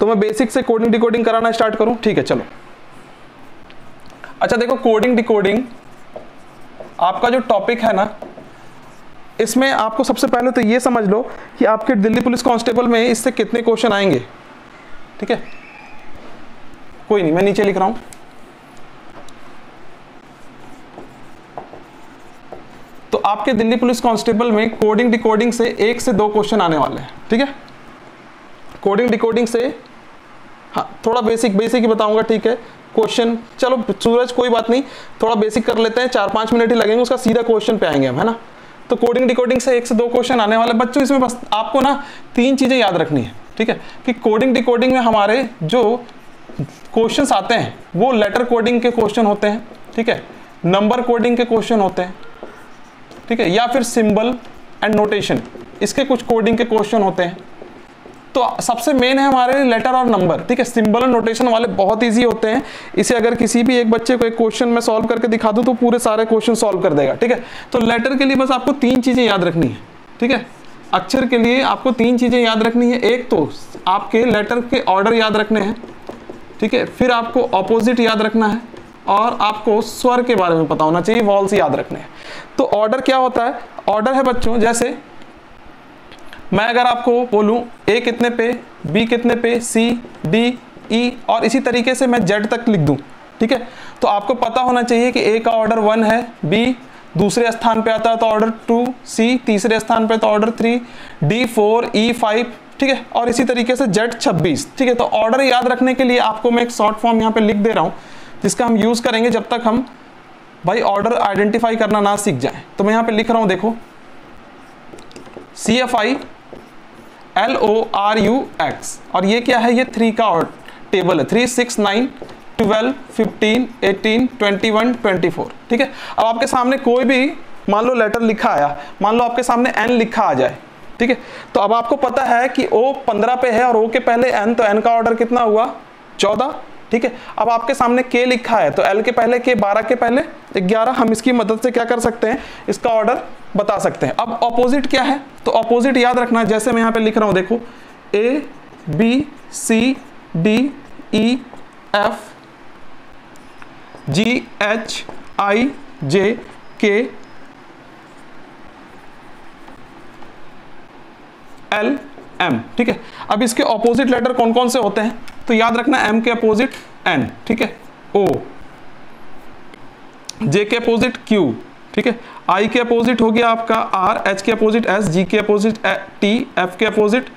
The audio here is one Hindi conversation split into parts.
तो मैं बेसिक से कोडिंग डिकोडिंग कराना स्टार्ट करूं? ठीक है चलो। अच्छा देखो, कोडिंग डिकोडिंग आपका जो टॉपिक है ना, इसमें आपको सबसे पहले तो ये समझ लो कि आपके दिल्ली पुलिस कांस्टेबल में इससे कितने क्वेश्चन आएंगे। ठीक है, कोई नहीं, मैं नीचे लिख रहा हूं। तो आपके दिल्ली पुलिस कांस्टेबल में कोडिंग डिकोडिंग से 1 से 2 क्वेश्चन आने वाले हैं। ठीक है, कोडिंग डिकोडिंग से हाँ थोड़ा बेसिक ही बताऊंगा। ठीक है, क्वेश्चन चलो सूरज कोई बात नहीं, थोड़ा बेसिक कर लेते हैं, 4-5 मिनट ही लगेंगे, उसका सीधा क्वेश्चन पे आएंगे हम, है ना। तो कोडिंग डिकोडिंग से 1 से 2 क्वेश्चन आने वाले बच्चों। इसमें बस आपको ना 3 चीजें याद रखनी है। ठीक है, कि कोडिंग डिकोडिंग में हमारे जो क्वेश्चंस आते हैं वो लेटर कोडिंग के क्वेश्चन होते हैं। ठीक है, नंबर कोडिंग के क्वेश्चन होते हैं। ठीक है, या फिर सिंबल एंड नोटेशन, इसके कुछ कोडिंग के क्वेश्चन होते हैं। तो सबसे मेन है हमारे लेटर और नंबर। ठीक है, सिंबल और नोटेशन वाले बहुत इजी होते हैं। इसे अगर किसी भी एक बच्चे को एक क्वेश्चन में सॉल्व करके दिखा दूं तो पूरे सारे क्वेश्चन सॉल्व कर देगा। ठीक है, तो लेटर के लिए बस आपको 3 चीजें याद रखनी है। ठीक है, अक्षर के लिए आपको 3 चीजें याद रखनी है। एक तो आपके लेटर के ऑर्डर याद रखने हैं। ठीक है, फिर आपको ऑपोजिट याद रखना है और आपको स्वर के बारे में पता होना चाहिए, वॉल्स याद रखने हैं। तो ऑर्डर क्या होता है? ऑर्डर है बच्चों, जैसे मैं अगर आपको बोलूं ए कितने पे, बी कितने पे, सी, डी, ई और इसी तरीके से मैं जेड तक लिख दूं। ठीक है, तो आपको पता होना चाहिए कि ए का ऑर्डर 1 है, बी दूसरे स्थान पे आता है तो ऑर्डर 2, सी तीसरे स्थान पे तो ऑर्डर 3, डी 4, ई 5। ठीक है, और इसी तरीके से जेड 26। ठीक है, तो ऑर्डर याद रखने के लिए आपको मैं एक शॉर्ट फॉर्म यहाँ पे लिख दे रहा हूँ जिसका हम यूज करेंगे जब तक हम भाई ऑर्डर आइडेंटिफाई करना ना सीख जाए। तो मैं यहाँ पे लिख रहा हूँ, देखो CFI LORUX, और ये क्या है? ये 3 का टेबल है, 3, 6, 9, 12, 15, 18, 21, 24। ठीक है, अब आपके सामने कोई भी मान लो लेटर लिखा आया, मान लो आपके सामने N लिखा आ जाए। ठीक है, तो अब आपको पता है कि O 15 पे है और O के पहले N, तो N का ऑर्डर कितना हुआ? 14। ठीक है, अब आपके सामने K लिखा है तो L के पहले K, 12 के पहले 11। हम इसकी मदद से क्या कर सकते हैं? इसका ऑर्डर बता सकते हैं। अब ऑपोजिट क्या है? तो ऑपोजिट याद रखना, जैसे मैं यहाँ पे लिख रहा हूँ, देखो A B C D E F G H I J K L M। ठीक है, अब इसके ऑपोजिट लेटर कौन कौन से होते हैं? तो याद रखना, M के अपोजिट N। ठीक है, O, J के अपोजिट Q। ठीक है, I के अपोजिट हो गया आपका R, H के अपोजिट S, G के अपोजिट T, F के अपोजिट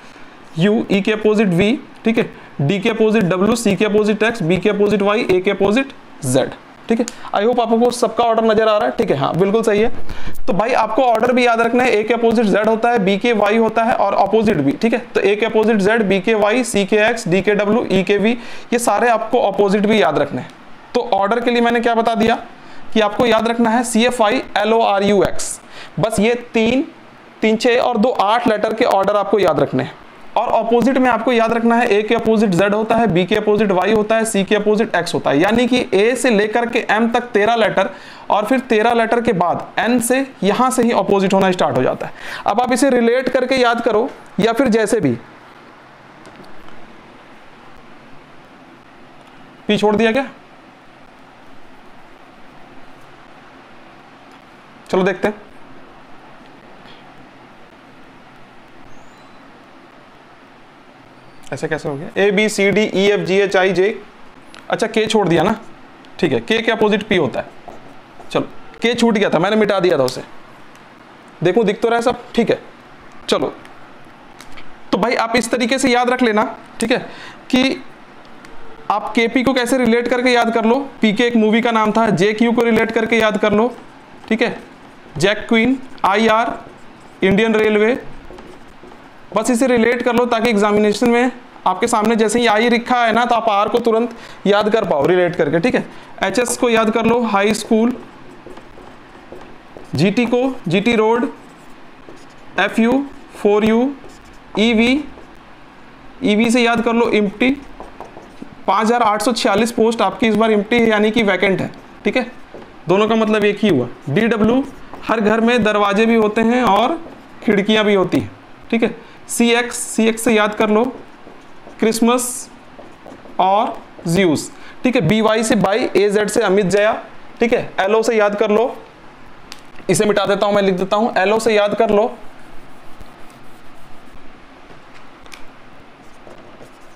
U, E के अपोजिट V। ठीक है, D के अपोजिट W, C के अपोजिट X, B के अपोजिट Y, A के अपोजिट Z। ठीक है, आई होप आपको सबका ऑर्डर नजर आ रहा है। ठीक है, हाँ बिल्कुल सही है। तो भाई आपको ऑर्डर भी याद रखना है, A के अपोजिट Z होता है, B के Y होता है और अपोजिट भी। ठीक है, तो A के अपोजिट Z, B के Y, C के X, D के W, E के V, ये सारे आपको अपोजिट भी याद रखने हैं। तो ऑर्डर के लिए मैंने क्या बता दिया कि आपको याद रखना है CFI LORUX। बस ये 3, 6 और 2 8 लेटर के ऑर्डर आपको याद रखने हैं। और ऑपोजिट में आपको याद रखना है, A के अपोजिट Z होता है, B के अपोजिट Y होता है, C के अपोजिट X होता है। यानी कि A से लेकर के M तक 13 लेटर और फिर 13 लेटर के बाद N से यहां से ही अपोजिट होना स्टार्ट हो जाता है। अब आप इसे रिलेट करके याद करो या फिर जैसे भी। P छोड़ दिया क्या? चलो देखते हैं। ऐसे कैसे हो गया? A B C D E F G H I J। अच्छा K छोड़ दिया ना? ठीक है, K के अपोजिट P होता है। चलो K छूट गया था, मैंने मिटा दिया था उसे। देखो दिख तो रहा है सब। ठीक है, चलो तो भाई आप इस तरीके से याद रख लेना। ठीक है, कि आप KP को कैसे रिलेट करके याद कर लो। PK एक मूवी का नाम था। JQ को रिलेट करके याद कर लो। ठीक है, jack queen, IR Indian railway. बस इसे रिलेट कर लो ताकि एग्जामिनेशन में आपके सामने जैसे ही आई लिखा है ना तो आप आर को तुरंत याद कर पाओ रिलेट करके। ठीक है, HS को याद कर लो, हाई स्कूल। GT को GT road, FU 4U, EV से याद कर लो इम्प्टी। 5846 पोस्ट आपकी इस बार इम्प्टी है, यानी कि वैकेंट है। ठीक है, दोनों का मतलब एक ही हुआ। DW हर घर में दरवाजे भी होते हैं और खिड़कियां भी होती हैं। ठीक है, CX से याद कर लो क्रिसमस और ज्यूस, ठीक है। BY से बाई, AZ से अमित जया, ठीक है। LO से याद कर लो, इसे मिटा देता हूं, मैं लिख देता हूं, LO से याद कर लो,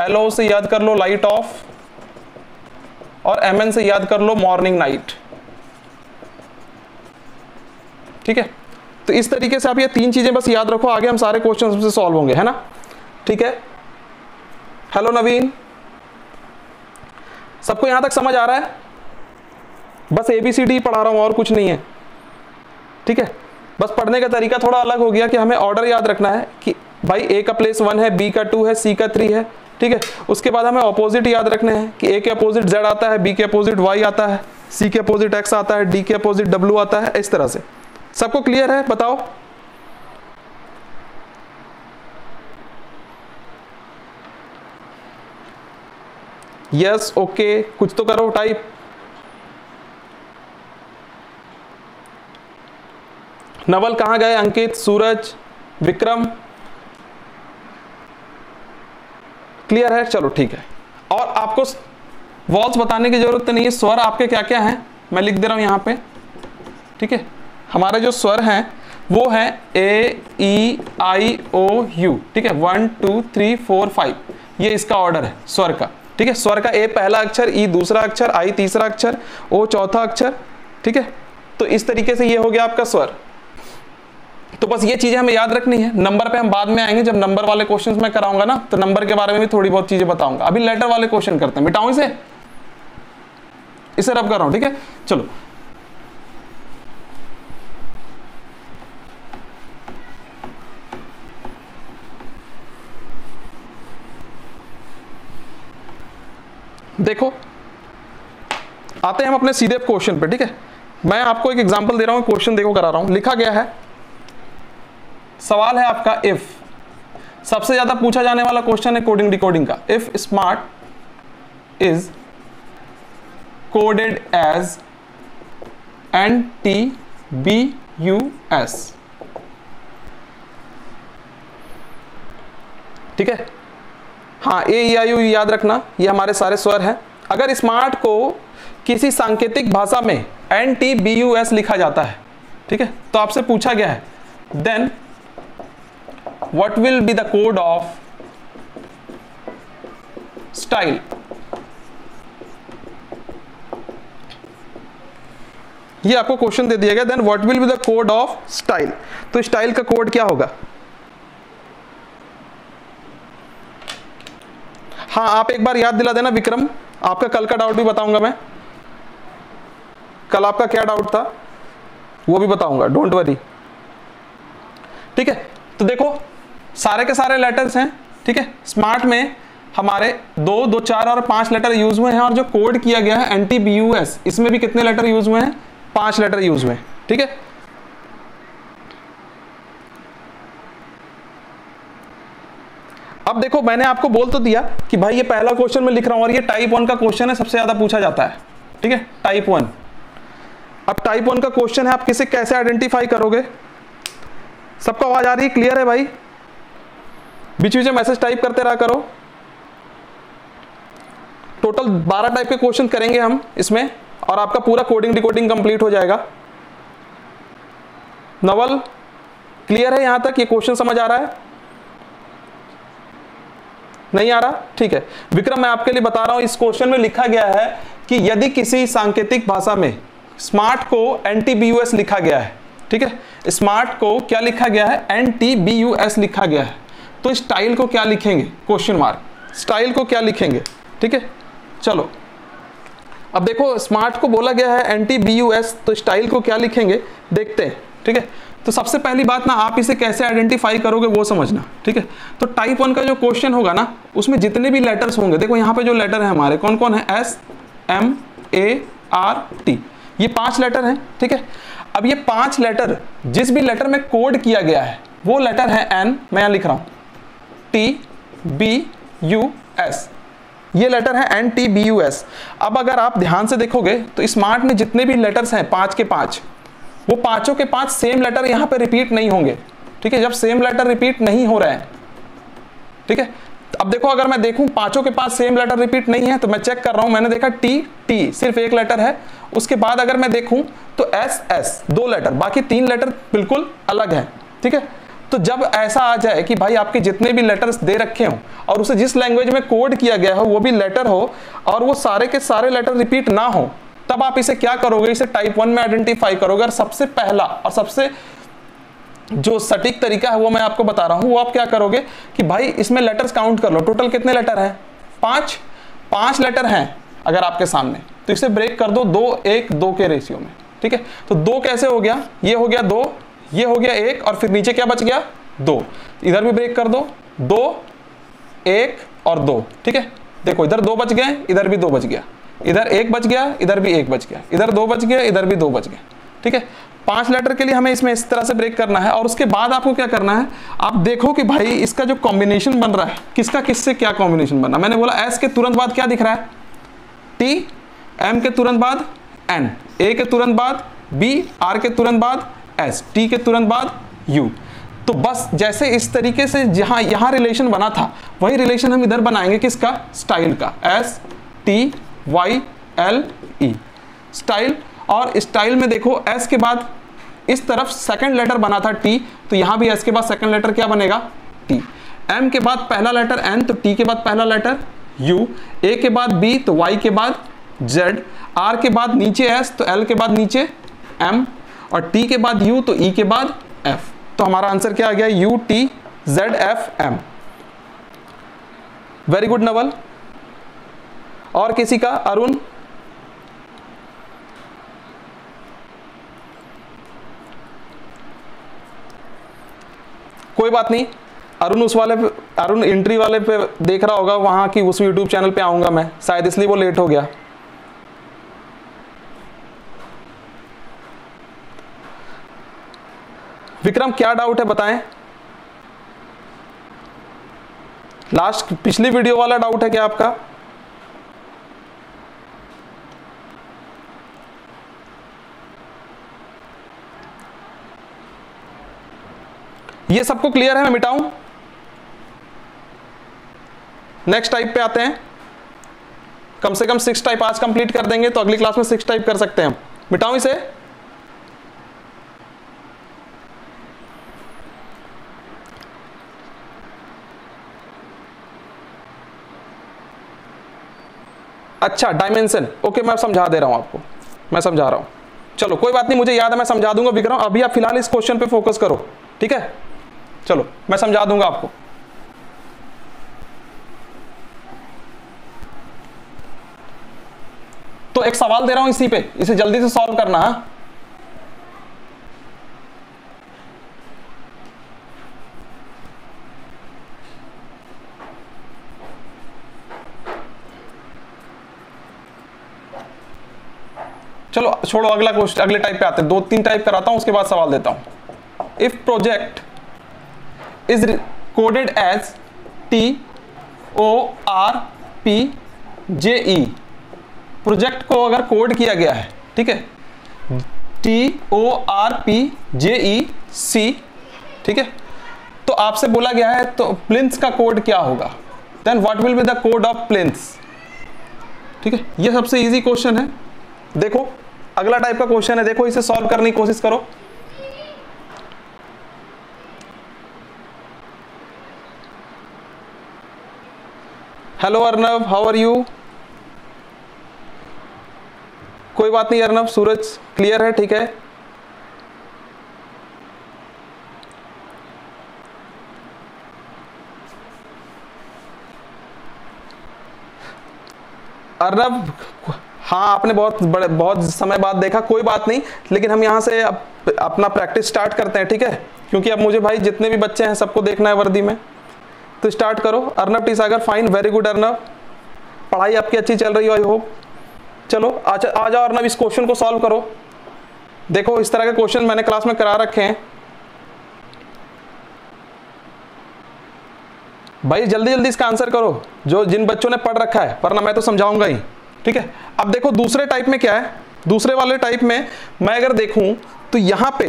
LO से याद कर लो लाइट ऑफ, और MN से याद कर लो मॉर्निंग नाइट, ठीक है। तो इस तरीके से आप ये 3 चीजें बस याद रखो, आगे हम सारे क्वेश्चन से सॉल्व होंगे, है ना, ठीक है। हेलो नवीन, सबको यहां तक समझ आ रहा है? बस ABCD पढ़ा रहा हूं और कुछ नहीं है, ठीक है। बस पढ़ने का तरीका थोड़ा अलग हो गया कि हमें ऑर्डर याद रखना है कि भाई A का प्लेस 1 है, B का 2 है, C का 3 है, ठीक है। उसके बाद हमें अपोजिट याद रखने हैं कि A के अपोजिट Z आता है, B के अपोजिट Y आता है, C के अपोजिट X आता है, D के अपोजिट W आता है, इस तरह से। सबको क्लियर है? बताओ। यस, ओके, कुछ तो करो टाइप। नवल कहां गए? अंकित, सूरज, विक्रम, क्लियर है? चलो ठीक है। और आपको वॉल्स बताने की जरूरत नहीं है, स्वर आपके क्या क्या हैं मैं लिख दे रहा हूं यहां पे, ठीक है। हमारे जो स्वर हैं वो हैं A-E-I-O-U, ठीक है। 1 2 3 4 5, ये इसका ऑर्डर है स्वर का, ठीक है। स्वर का A पहला अक्षर, E दूसरा अक्षर, I तीसरा अक्षर, O चौथा अक्षर, ठीक है। तो इस तरीके से ये हो गया आपका स्वर। तो बस ये चीजें हमें याद रखनी है। नंबर पे हम बाद में आएंगे, जब नंबर वाले क्वेश्चंस मैं कराऊंगा ना, तो नंबर के बारे में भी थोड़ी बहुत चीजें बताऊंगा। अभी लेटर वाले क्वेश्चन करते हैं। मिटाऊं इसे रब कर रहा हूं, ठीक है। चलो, देखो आते हैं हम अपने सीधे क्वेश्चन पे, ठीक है। मैं आपको एक एग्जांपल दे रहा हूं, क्वेश्चन देखो करा रहा हूं। लिखा गया है, सवाल है आपका, इफ, सबसे ज्यादा पूछा जाने वाला क्वेश्चन है कोडिंग डिकोडिंग का। If smart is coded as NTBUS, ठीक है। हाँ, A-E-I-O याद रखना, ये हमारे सारे स्वर हैं। अगर स्मार्ट को किसी सांकेतिक भाषा में NTBUS लिखा जाता है, ठीक है, तो आपसे पूछा गया है, then what will be the code of style. ये आपको क्वेश्चन दे दिया गया, then what will be the code of style. तो स्टाइल का कोड क्या होगा? हाँ, आप एक बार याद दिला देना विक्रम, आपका कल का डाउट भी बताऊंगा मैं। कल आपका क्या डाउट था वो भी बताऊंगा, डोंट वरी, ठीक है। तो देखो सारे के सारे लेटर्स हैं, ठीक है। स्मार्ट में हमारे 2, 2, 4 और 5 लेटर यूज हुए हैं, और जो कोड किया गया है NTBUS, इसमें भी कितने लेटर यूज हुए हैं? 5 लेटर यूज हुए हैं, ठीक है। अब देखो, मैंने आपको बोल तो दिया कि भाई ये पहला क्वेश्चन मैं लिख रहा हूं और ये टाइप 1 का क्वेश्चन है, सबसे ज्यादा पूछा जाता है, ठीक है, टाइप 1। अब टाइप 1 का क्वेश्चन है, आप किसे कैसे आइडेंटिफाई करोगे? सबको आवाज आ रही है? क्लियर है भाई? बीच बीच में मैसेज टाइप करते रहा करो। टोटल 12 टाइप के क्वेश्चन करेंगे हम इसमें, और आपका पूरा कोडिंग डिकोडिंग कंप्लीट हो जाएगा। नवल, क्लियर है यहां तक? ये क्वेश्चन समझ आ रहा है? नहीं आ रहा? ठीक है। विक्रम, मैं आपके लिए बता रहा हूं, इस क्वेश्चन में लिखा गया है कि यदि किसी सांकेतिक भाषा में स्मार्ट को NTBUS लिखा गया है, ठीक है, स्मार्ट को क्या लिखा गया है? NTBUS लिखा गया है, तो स्टाइल को क्या लिखेंगे? Question mark. स्टाइल को क्या लिखेंगे? ठीक है, चलो अब देखो, स्मार्ट को बोला गया है NTBUS, तो स्टाइल को क्या लिखेंगे देखते हैं, ठीक है। तो सबसे पहली बात ना, आप इसे कैसे आइडेंटिफाई करोगे वो समझना, ठीक है। तो टाइप 1 का जो क्वेश्चन होगा ना, उसमें जितने भी लेटर्स होंगे, देखो यहाँ पे जो लेटर है हमारे कौन कौन है? SMART, ये 5 लेटर हैं, ठीक है। अब ये 5 लेटर, जिस भी लेटर में कोड किया गया है वो लेटर है N, मैं यहाँ लिख रहा हूँ TBUS, ये लेटर है NTBUS। अब अगर आप ध्यान से देखोगे तो स्मार्ट में जितने भी लेटर्स हैं 5 के 5, वो पांचों के 5 सेम लेटर यहाँ पे रिपीट नहीं होंगे, ठीक है। जब सेम लेटर रिपीट नहीं हो रहे हैं, ठीक है, अब देखो अगर मैं देखूं पांचों के पास सेम लेटर रिपीट नहीं है तो मैं चेक कर रहा हूं, मैंने देखा टी टी सिर्फ एक लेटर है, उसके बाद अगर मैं देखूं तो एस एस दो लेटर, बाकी तीन लेटर बिल्कुल अलग है। ठीक है, तो जब ऐसा आ जाए कि भाई आपके जितने भी लेटर्स दे रखे हों और उसे जिस लैंग्वेज में कोड किया गया हो वो भी लेटर हो और वो सारे के सारे लेटर रिपीट ना हो, तब आप इसे क्या करोगे, इसे टाइप 1 में आइडेंटिफाई करोगे। और सबसे पहला और सबसे जो सटीक तरीका है वो मैं आपको बता रहा हूं, वो आप क्या करोगे कि भाई इसमें लेटर्स काउंट कर लो, टोटल कितने लेटर हैं, पांच लेटर हैं अगर आपके सामने, तो इसे ब्रेक कर दो 2 1 2 के रेशियो में। ठीक है, तो 2 कैसे हो गया, ये हो गया 2, ये हो गया 1 और फिर नीचे क्या बच गया 2, इधर भी ब्रेक कर दो 2 1 और 2। ठीक है, देखो इधर 2 बच गए, इधर भी 2 बच गया, इधर 1 बच गया, इधर भी 1 बच गया, इधर 2 बच गया, इधर भी 2 बच गया। ठीक है, 5 लेटर के लिए हमें इसमें इस तरह से ब्रेक करना है। और उसके बाद आपको क्या करना है, आप देखो कि भाई इसका जो कॉम्बिनेशन बन रहा है किसका किससे क्या कॉम्बिनेशन बना। मैंने बोला एस के तुरंत बाद क्या दिख रहा है, टी, एम के तुरंत बाद एन, ए के तुरंत बाद बी, आर के तुरंत बाद एस, टी के तुरंत बाद यू। तो बस जैसे इस तरीके से जहां यहां रिलेशन बना था वही रिलेशन हम इधर बनाएंगे किसका, स्टाइल का, S T Y L E style. और स्टाइल में देखो एस के बाद इस तरफ सेकंड लेटर बना था टी, तो यहां भी एस के बाद सेकंड लेटर क्या बनेगा टी, एम के बाद पहला लेटर एन तो टी के बाद पहला लेटर यू, ए के बाद बी तो वाई के बाद जेड, आर के बाद नीचे एस तो एल के बाद नीचे एम, और टी के बाद यू तो ई के बाद एफ। तो हमारा आंसर क्या आ गया, U T Z F M. Very good Naval. और किसी का, अरुण, कोई बात नहीं, अरुण उस वाले पे, अरुण एंट्री वाले पे देख रहा होगा, वहां की उस यूट्यूब चैनल पे आऊंगा मैं शायद, इसलिए वो लेट हो गया। विक्रम क्या डाउट है बताएं, लास्ट पिछली वीडियो वाला डाउट है क्या आपका? ये सबको क्लियर है, मैं मिटाऊं? नेक्स्ट टाइप पे आते हैं, कम से कम 6 टाइप आज कंप्लीट कर देंगे तो अगली क्लास में 6 टाइप कर सकते हैं हम। मिटाऊं इसे? अच्छा, डायमेंशन, ओके मैं समझा दे रहा हूं आपको, मैं समझा रहा हूं, चलो कोई बात नहीं, मुझे याद है, मैं समझा दूंगा विक्रम, अभी आप फिलहाल इस क्वेश्चन पे फोकस करो। ठीक है, चलो मैं समझा दूंगा आपको। तो एक सवाल दे रहा हूं इसी पे, इसे जल्दी से सॉल्व करना है। चलो छोड़ो, अगला क्वेश्चन, अगले टाइप पे आते हैं, 2-3 टाइप कराता हूं उसके बाद सवाल देता हूं। If project is coded as TORPJE, project को अगर कोड किया गया है, ठीक है, TORPJEC, ठीक है, तो आपसे बोला गया है तो प्लिंथ का कोड क्या होगा, then what will be the code of plinth. ठीक है, ये सबसे इजी क्वेश्चन है। देखो अगला टाइप का क्वेश्चन है, देखो इसे सॉल्व करने की कोशिश करो। Hello Arnav, how are you? कोई बात नहीं अर्नव, सूरज क्लियर है, ठीक है। अर्नव, हाँ आपने बहुत समय बाद देखा, कोई बात नहीं, लेकिन हम यहाँ से अपना प्रैक्टिस स्टार्ट करते हैं, ठीक है, क्योंकि अब मुझे भाई जितने भी बच्चे हैं सबको देखना है वर्दी में, तो स्टार्ट करो। अर्नव टी सागर, फाइन, वेरी गुड अर्नव, पढ़ाई आपकी अच्छी चल रही हो आई होप। चलो आ जाओ अर्नव, इस क्वेश्चन को सॉल्व करो। देखो इस तरह के क्वेश्चन मैंने क्लास में करा रखे हैं भाई, जल्दी जल्दी इसका आंसर करो, जो जिन बच्चों ने पढ़ रखा है, वरना मैं तो समझाऊंगा ही। ठीक है, अब देखो दूसरे टाइप में क्या है, दूसरे वाले टाइप में मैं अगर देखूं तो यहां पे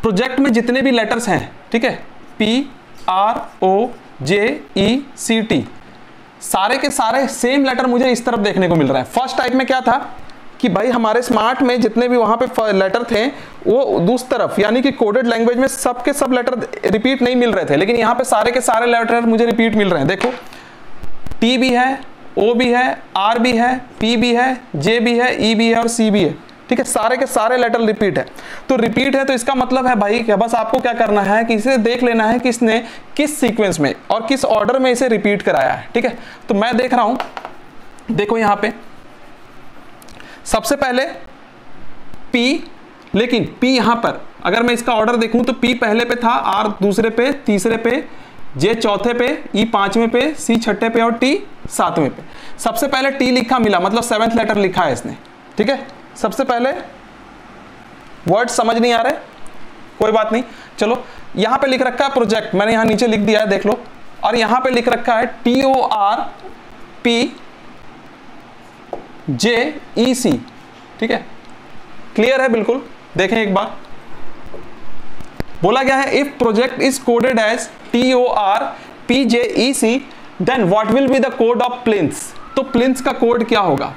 प्रोजेक्ट में जितने भी लेटर्स हैं, ठीक है, PROJECT JECT, सारे के सारे सेम लेटर मुझे इस तरफ देखने को मिल रहा है। फर्स्ट टाइप में क्या था कि भाई हमारे स्मार्ट में जितने भी वहां पे लेटर थे वो दूसरी तरफ, यानी कि कोडेड लैंग्वेज में सब के सब लेटर रिपीट नहीं मिल रहे थे, लेकिन यहाँ पे सारे के सारे लेटर मुझे रिपीट मिल रहे हैं। देखो T भी है, O भी है, R भी है, P भी है, J भी है, E भी है और C भी है। ठीक है, सारे के सारे लेटर रिपीट है। तो रिपीट है तो इसका मतलब है भाई कि बस आपको क्या करना है कि इसे देख लेना है कि इसने किस सीक्वेंस में और किस ऑर्डर में इसे रिपीट कराया है। ठीक है, तो मैं देख रहा हूं, देखो यहां पे सबसे पहले P, लेकिन P यहां पर अगर मैं इसका ऑर्डर देखूं तो P पहले पे था, R दूसरे पे, तीसरे पे, J चौथे पे, E पांचवें पे, C छठे पे और T सातवें पे। सबसे पहले T लिखा मिला, मतलब 7th लेटर लिखा है इसने। ठीक है, सबसे पहले वर्ड समझ नहीं आ रहे, कोई बात नहीं, चलो यहां पे लिख रखा है प्रोजेक्ट, मैंने यहां नीचे लिख दिया है, देख लो, और यहां पे लिख रखा है TORPJEC। ठीक है, क्लियर है बिल्कुल, देखें एक बार, बोला गया है if project is coded as TORPJEC then what will be the code of plinth. तो प्लिंथ का कोड क्या होगा?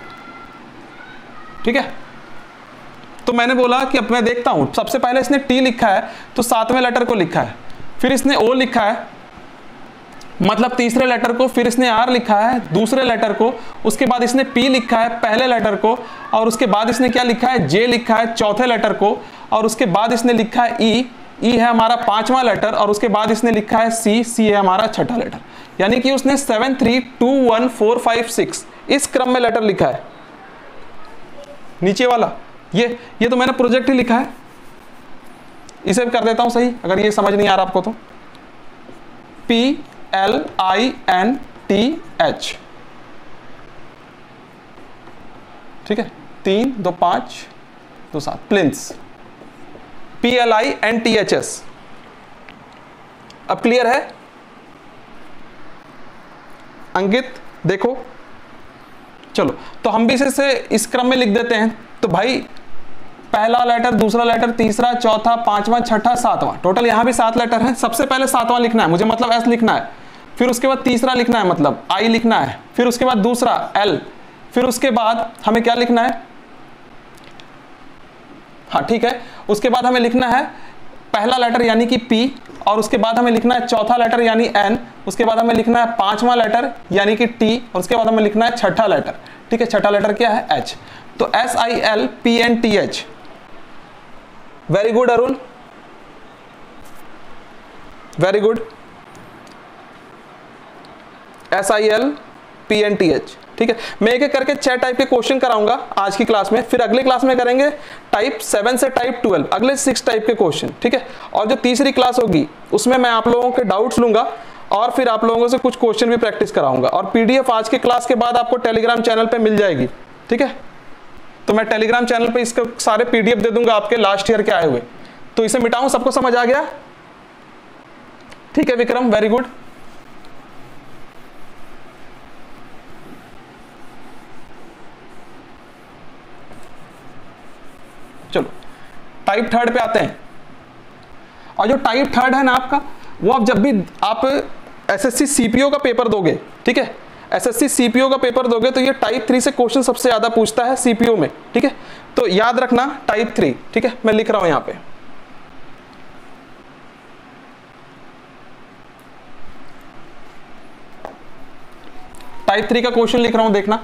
ठीक है, तो मैंने बोला कि अब मैं देखता हूं, सबसे पहले इसने T लिखा है तो 7वें लेटर को लिखा है, फिर इसने O लिखा है मतलब तीसरे लेटर को, फिर इसने R लिखा है दूसरे लेटर को, उसके बाद इसने P लिखा है पहले लेटर को, और उसके बाद इसने क्या लिखा है, J लिखा है चौथे लेटर को, और उसके बाद इसने लिखा है E है हमारा 5वां लेटर, और उसके बाद इसने लिखा है C है हमारा छठा लेटर। यानी कि उसने 7 3 2 1 4 5 6 इस क्रम में लेटर लिखा है। नीचे वाला ये तो मैंने प्रोजेक्ट ही लिखा है, इसे भी कर देता हूं सही अगर ये समझ नहीं आ रहा आपको तो। PLINTH, ठीक है, 3 2 5 2 7 प्लिंथ्स, PLINTHS। अब क्लियर है अंकित? देखो चलो, तो हम भी इसे इस क्रम में लिख देते हैं। तो भाई पहला लेटर, दूसरा लेटर, तीसरा, चौथा, पांचवा, छठा, सातवां, टोटल यहां भी 7 लेटर हैं। सबसे पहले 7वां लिखना है मुझे, मतलब S लिखना है, फिर उसके बाद तीसरा लिखना है मतलब I लिखना है, फिर उसके बाद दूसरा L, फिर उसके बाद हमें क्या लिखना है, हाँ ठीक है, उसके बाद हमें लिखना है पहला लेटर यानी कि P, और उसके बाद हमें लिखना है चौथा लेटर यानी N, उसके बाद हमें लिखना है 5वां लेटर यानी कि T, और उसके बाद हमें लिखना है छठा लेटर। ठीक है, छठा लेटर क्या है, H। तो SILPNTH। Very good Arun, very good, SILPNTH। ठीक है, मैं एक एक करके 6 टाइप के क्वेश्चन कराऊंगा आज की क्लास में, फिर अगली क्लास में करेंगे टाइप 7 से टाइप 12 अगले 6 टाइप के क्वेश्चन। ठीक है, और जो तीसरी क्लास होगी उसमें मैं आप लोगों के डाउट्स लूंगा और फिर आप लोगों से कुछ क्वेश्चन भी प्रैक्टिस कराऊंगा, और PDF आज के क्लास के बाद आपको टेलीग्राम चैनल पे मिल जाएगी। ठीक है, तो मैं टेलीग्राम चैनल पे इसके सारे PDF दे दूंगा आपके लास्ट ईयर के आए हुए। तो इसे मिटाऊं, सबको समझ आ गया? ठीक है विक्रम, वेरी गुड। चलो टाइप 3 पे आते हैं, और जो टाइप 3 है ना आपका, वो आप जब भी आप SSC CPO का पेपर दोगे, ठीक है, SSC CPO का पेपर दोगे तो ये टाइप 3 से क्वेश्चन सबसे ज्यादा पूछता है CPO में। ठीक है, तो याद रखना टाइप 3। ठीक है, मैं लिख रहा हूं यहां पे, टाइप 3 का क्वेश्चन लिख रहा हूं, देखना।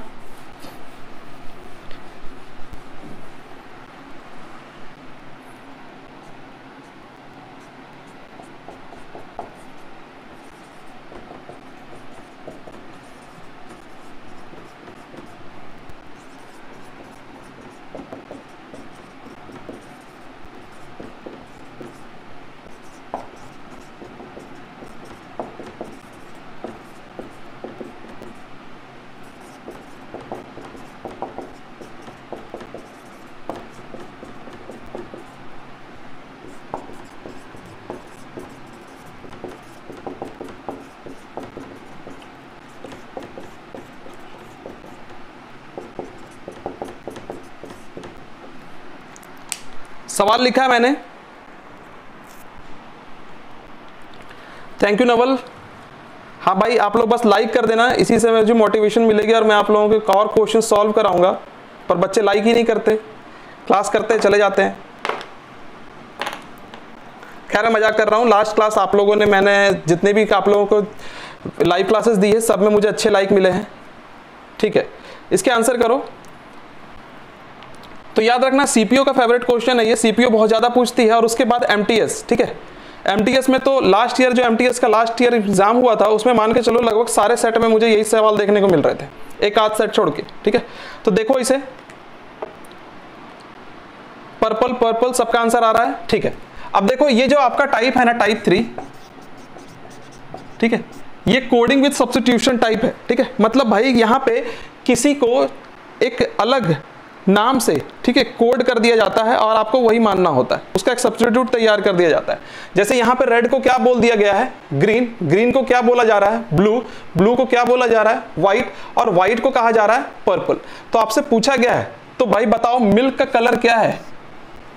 सवाल लिखा है मैंने, थैंक यू नवल। हाँ भाई, आप लोग बस लाइक कर देना, इसी से मुझे मोटिवेशन मिलेगी और मैं आप लोगों के और क्वेश्चन सॉल्व कराऊंगा। पर बच्चे लाइक ही नहीं करते, क्लास करते चले जाते हैं। खैर मैं मजाक कर रहा हूँ। लास्ट क्लास आप लोगों ने, मैंने जितने भी आप लोगों को लाइव क्लासेस दी है सब में मुझे अच्छे लाइक मिले हैं। ठीक है, इसके आंसर करो। तो याद रखना सीपीओ का फेवरेट क्वेश्चन है ये, सीपीओ बहुत ज़्यादा पूछती है। और उसके बाद एमटीएस। ठीक है, एमटीएस में तो लास्ट ईयर जो एमटीएस का लास्ट ईयर एग्जाम हुआ था उसमें मान के चलो लगभग सारे सेट में मुझे यही सवाल देखने को मिल रहे थे, एक आध सेट छोड़ के। ठीक है, तो देखो इसे, पर्पल पर्पल सबका आंसर आ रहा है। ठीक है, अब देखो ये जो आपका टाइप है ना, टाइप 3, ठीक है, ये कोडिंग विद सब्स्टिट्यूशन टाइप है। ठीक है, मतलब भाई यहाँ पे किसी को एक अलग नाम से, ठीक है, कोड कर दिया जाता है और आपको वही मानना होता है, उसका एक सब्स्टिट्यूट तैयार कर दिया जाता है। जैसे यहाँ पे रेड को क्या बोल दिया गया है, ग्रीन, ग्रीन को क्या बोला जा रहा है, ब्लू, ब्लू को क्या बोला जा रहा है, व्हाइट, और व्हाइट को कहा जा रहा है पर्पल। तो आपसे पूछा गया है, तो भाई बताओ मिल्क का कलर क्या है,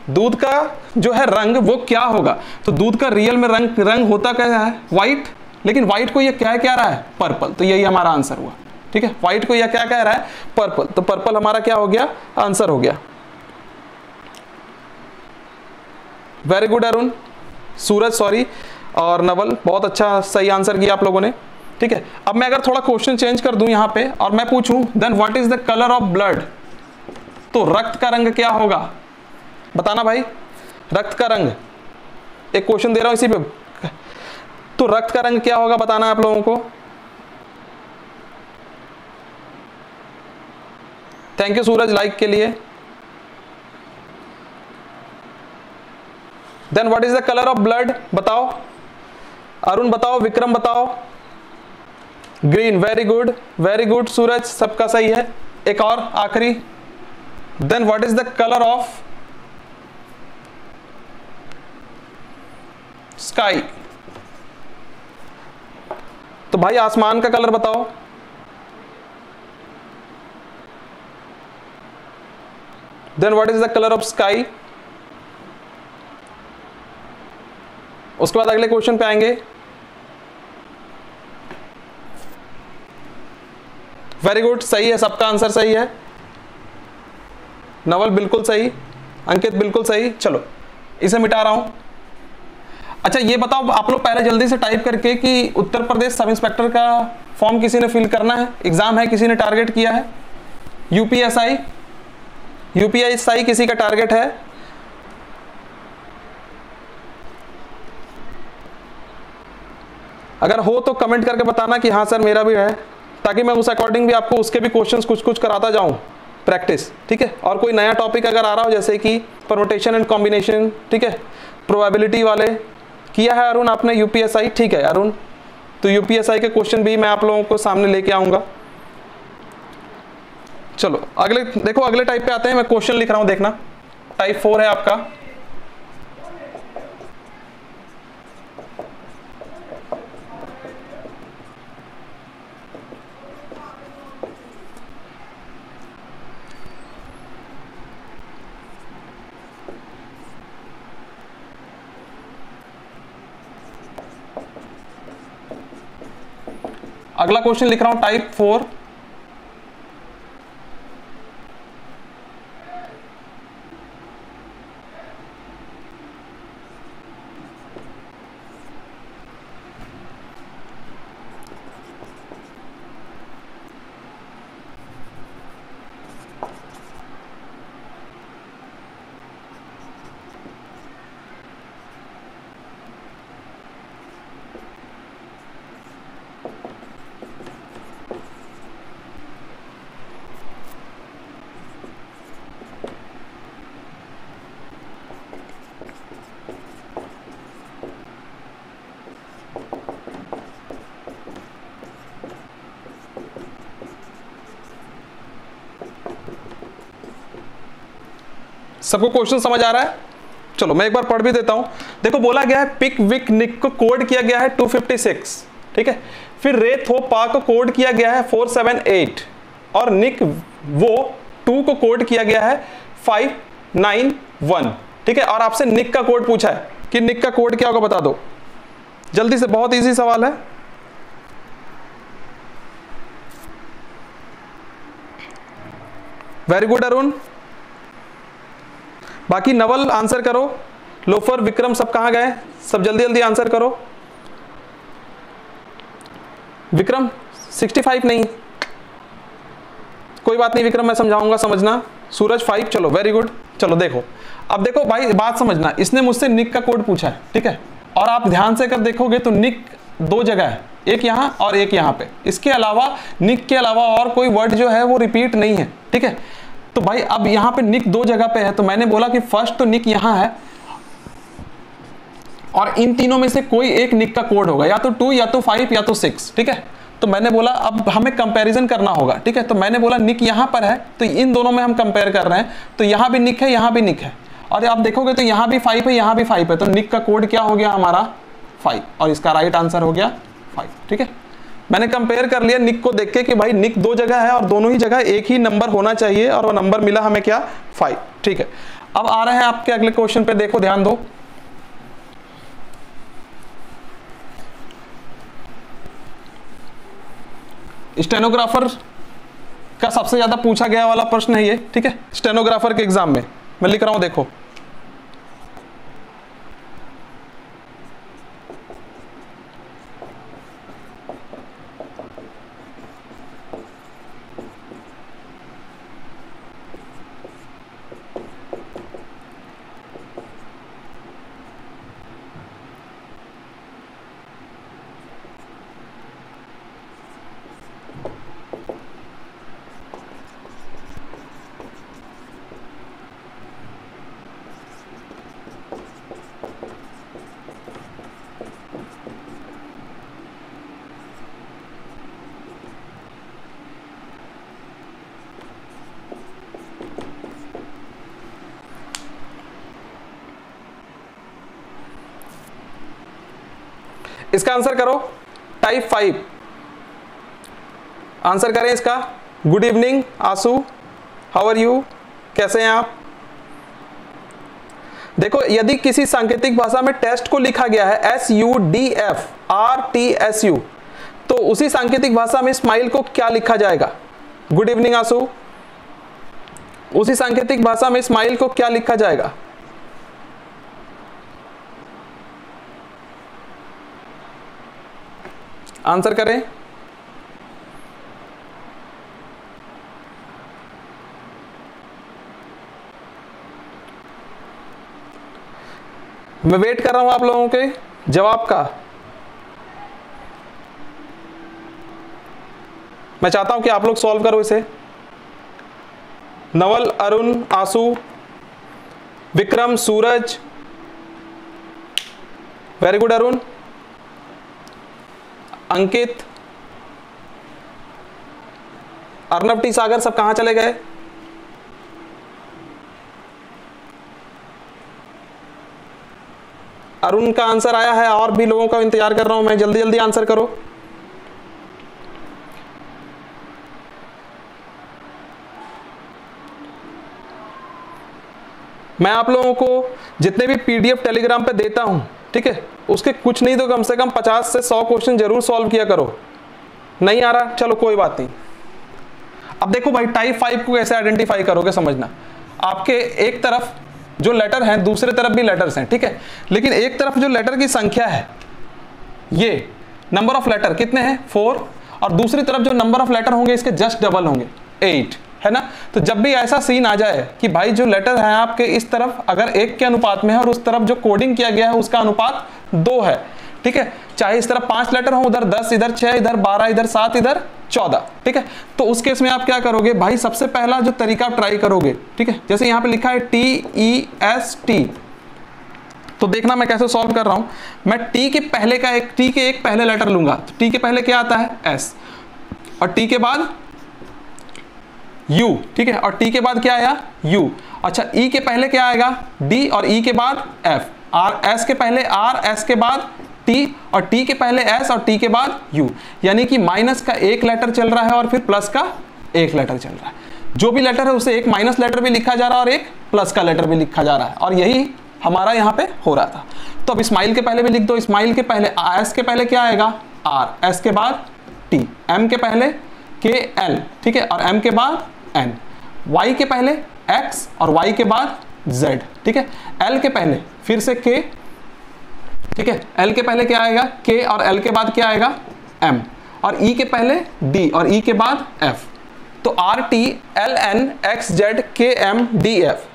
दूध का जो है रंग वो क्या होगा। तो दूध का रियल में रंग होता क्या है, व्हाइट, लेकिन व्हाइट को ये क्या रहा है, पर्पल। तो यही हमारा आंसर हुआ। ठीक है, व्हाइट को यह क्या कह रहा है, पर्पल। तो पर्पल हमारा क्या हो गया, आंसर हो गया। वेरी गुड अरुण, सूरज सॉरी, और नवल, बहुत अच्छा सही आंसर किया आप लोगों ने। ठीक है, अब मैं अगर थोड़ा क्वेश्चन चेंज कर दूं यहां पे और मैं पूछूं then what is the colour of blood, तो रक्त का रंग क्या होगा, बताना भाई। रक्त का रंग, एक क्वेश्चन दे रहा हूं इसी पे, तो रक्त का रंग क्या होगा बताना आप लोगों को। थैंक यू सूरज लाइक के लिए। Then what is the colour of blood, बताओ। अरुण बताओ, विक्रम बताओ। ग्रीन, वेरी गुड सूरज, सबका सही है। एक और आखिरी, then what is the colour of sky, तो भाई आसमान का कलर बताओ। Then what is the colour of sky. उसके बाद अगले क्वेश्चन पे आएंगे। वेरी गुड, सही है, सबका आंसर सही है। नवल बिल्कुल सही, अंकित बिल्कुल सही। चलो इसे मिटा रहा हूं। अच्छा ये बताओ आप लोग पहले जल्दी से टाइप करके कि उत्तर प्रदेश सब इंस्पेक्टर का फॉर्म किसी ने फिल करना है, एग्जाम है, किसी ने टारगेट किया है। यूपीएसआई किसी का टारगेट है। अगर हो तो कमेंट करके बताना कि हाँ सर मेरा भी है, ताकि मैं उस अकॉर्डिंग भी आपको उसके भी क्वेश्चंस कुछ कराता जाऊं, प्रैक्टिस। ठीक है, और कोई नया टॉपिक अगर आ रहा हो जैसे कि परमुटेशन एंड कॉम्बिनेशन, ठीक है, प्रोबेबिलिटी वाले, किया है अरुण आपने यूपीएसआई। ठीक है अरुण, तो यूपीएसआई के क्वेश्चन भी मैं आप लोगों को सामने लेके आऊंगा। चलो अगले देखो, अगले टाइप पे आते हैं। मैं क्वेश्चन लिख रहा हूं, देखना। टाइप 4 है आपका। अगला क्वेश्चन लिख रहा हूं टाइप 4। सबको क्वेश्चन समझ आ रहा है? चलो मैं एक बार पढ़ भी देता हूं। देखो बोला गया है पिक विक निक को कोड किया गया है 256, ठीक है। फिर रे थो पा को कोड किया गया है 478 और निक वो 2 को कोड किया गया है 591, ठीक है। और आपसे निक का कोड पूछा है कि निक का कोड क्या होगा बता दो जल्दी से, बहुत इजी सवाल है। Very good Arun. बाकी नवल आंसर करो, लोफर, विक्रम सब कहां गए, सब जल्दी जल्दी आंसर करो। विक्रम 65 नहीं, कोई बात नहीं विक्रम, मैं समझाऊंगा, समझना। सूरज 5, चलो वेरी गुड। चलो देखो, अब देखो भाई बात समझना, इसने मुझसे निक का कोड पूछा है, ठीक है, और आप ध्यान से कर देखोगे तो निक दो जगह है, एक यहां और एक यहां पे। इसके अलावा निक के अलावा और कोई वर्ड जो है वो रिपीट नहीं है, ठीक है। तो भाई अब यहां पे निक दो जगह पे है, तो मैंने बोला कि फर्स्ट तो निक यहां है और इन तीनों में से कोई एक निक का कोड होगा, या तो 2 या तो 5 या तो 6, ठीक है। तो मैंने बोला अब हमें कंपैरिजन करना होगा, ठीक है। तो मैंने बोला निक यहां पर है, तो इन दोनों में हम कंपेयर कर रहे हैं, तो यहां भी निक है, यहां भी निक है, और आप देखोगे तो यहां भी 5 है, यहां भी 5 है, तो निक का कोड क्या हो गया हमारा 5, और इसका राइट आंसर हो गया 5, ठीक है। मैंने कंपेयर कर लिया निक को देख के कि भाई निक दो जगह है और दोनों ही जगह एक ही नंबर होना चाहिए, और वो नंबर मिला हमें क्या 5, ठीक है। अब आ रहे हैं आपके अगले क्वेश्चन पे, देखो ध्यान दो। स्टेनोग्राफर का सबसे ज्यादा पूछा गया वाला प्रश्न है ये, ठीक है, स्टेनोग्राफर के एग्जाम में मैं लिख रहा हूं, देखो। इसका आंसर करो, टाइप 5 आंसर करें इसका। गुड इवनिंग आंसू, हाउ आर यू, कैसे हैं आप। देखो यदि किसी सांकेतिक भाषा में टेस्ट को लिखा गया है SUDFRTSU, तो उसी सांकेतिक भाषा में स्माइल को क्या लिखा जाएगा। गुड इवनिंग आंसू, उसी सांकेतिक भाषा में स्माइल को क्या लिखा जाएगा। आंसर करें। मैं वेट कर रहा हूं आप लोगों के जवाब का। मैं चाहता हूं कि आप लोग सॉल्व करो इसे। नवल, अरुण, आंसू, विक्रम, सूरज, वेरी गुड अरुण, अंकित, अर्नव टी सागर, सब कहां चले गए। अरुण का आंसर आया है, और भी लोगों का इंतजार कर रहा हूं मैं, जल्दी जल्दी आंसर करो। मैं आप लोगों को जितने भी पीडीएफ टेलीग्राम पे देता हूं, ठीक है, उसके कुछ नहीं तो कम से कम 50 से 100 क्वेश्चन जरूर सॉल्व किया करो। नहीं आ रहा, चलो कोई बात नहीं। अब देखो भाई टाइप 5 को कैसे आइडेंटिफाई करोगे, समझना। आपके एक तरफ जो लेटर हैं, दूसरे तरफ भी लेटर्स हैं, ठीक है, लेकिन एक तरफ जो लेटर की संख्या है, ये नंबर ऑफ लेटर कितने हैं 4, और दूसरी तरफ जो नंबर ऑफ लेटर होंगे इसके जस्ट डबल होंगे 8, है ना। तो जब भी ऐसा सीन आ जाए कि भाई जो लेटर है आपके इस तरफ अगर 1 के अनुपात में है और उस तरफ जो कोडिंग किया गया है उसका अनुपात 2 है, ठीक है, चाहे इस तरफ 5 लेटर हो, उधर 10, इधर 6, इधर 12, इधर 7, इधर 14, ठीक है। तो उस केस में आप क्या करोगे भाई, सबसे पहला जो तरीका आप ट्राई करोगे, ठीक है, जैसे यहाँ पे लिखा है TEST, तो देखना मैं कैसे सॉल्व कर रहा हूं। मैं टी के एक पहले लेटर लूंगा, तो टी के पहले क्या आता है S, और टी के बाद U, ठीक है, और टी के बाद क्या आया U। अच्छा, E के पहले क्या आएगा D, और E के बाद F, S के पहले R, S के बाद T, और T के पहले S, और T के बाद U। यानी कि माइनस का एक लेटर चल रहा है और फिर प्लस का एक लेटर चल रहा है। जो भी लेटर है उसे एक माइनस लेटर भी लिखा जा रहा है और एक प्लस का लेटर भी लिखा जा रहा है, और यही हमारा यहाँ पे हो रहा था। तो अब स्माइल के पहले भी लिख दो। स्माइल के पहले S के पहले क्या आएगा R, S के बाद T, M के पहले KL, ठीक है, और M के बाद N, y के पहले x और y के बाद z, ठीक है। l के पहले फिर से k, ठीक है, l के पहले क्या आएगा k और l के बाद क्या आएगा m, और e के पहले d और e के बाद f। तो RT LN XZ KM DF।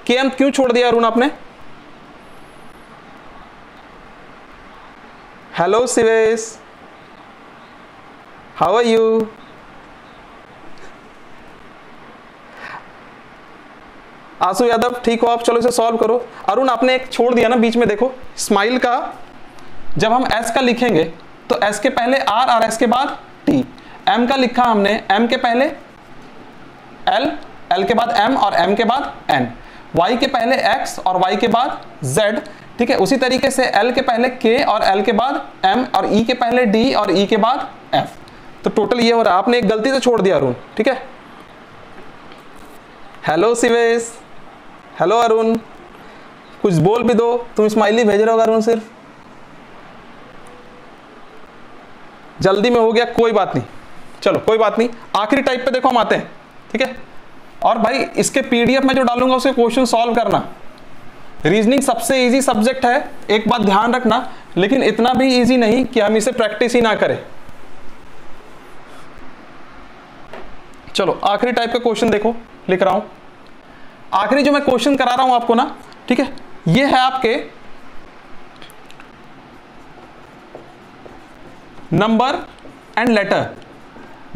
KM क्यों छोड़ दिया अरुण आपने? Hello Shivesh, how are you? Ashu Yadav, ठीक हो आप? चलो इसे सॉल्व करो। अरुण आपने एक छोड़ दिया ना बीच में, देखो स्माइल का जब हम S का लिखेंगे तो S के पहले R और S के बाद T। M का लिखा हमने, M के पहले L, L के बाद M और M के बाद N। Y के पहले X और Y के बाद Z, ठीक है। उसी तरीके से L के पहले K और L के बाद M और E के पहले D और E के बाद F। तो टोटल ये हो रहा है, आपने एक गलती से छोड़ दिया अरुण, ठीक है। हेलो शिवेश, हेलो अरुण, कुछ बोल भी दो। तुम स्माइली भेज रहे हो अरुण, सिर्फ जल्दी में हो गया, कोई बात नहीं, चलो कोई बात नहीं। आखिरी टाइप पे देखो हम आते हैं, ठीक है। और भाई इसके PDF में जो डालूंगा उसके क्वेश्चन सॉल्व करना। रीजनिंग सबसे इजी सब्जेक्ट है, एक बात ध्यान रखना, लेकिन इतना भी इजी नहीं कि हम इसे प्रैक्टिस ही ना करें। चलो आखिरी टाइप का क्वेश्चन देखो, लिख रहा हूं। आखिरी जो मैं क्वेश्चन करा रहा हूं आपको ना, ठीक है, ये है आपके नंबर एंड लेटर,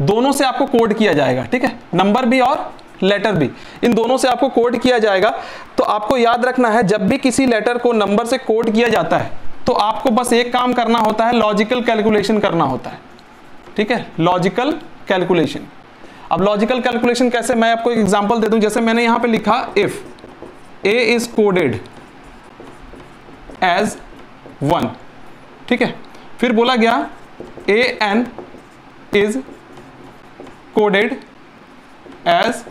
दोनों से आपको कोड किया जाएगा, ठीक है। नंबर भी और लेटर भी, इन दोनों से आपको कोड किया जाएगा। तो आपको याद रखना है, जब भी किसी लेटर को नंबर से कोड किया जाता है तो आपको बस एक काम करना होता है, लॉजिकल कैलकुलेशन करना होता है, ठीक है। Logical calculation. अब लॉजिकल कैलकुलेशन कैसे, मैं आपको एक एग्जांपल दे दूं। जैसे मैंने यहां पे लिखा if a is coded as 1, ठीक है। फिर बोला गया an इज कोडेड एज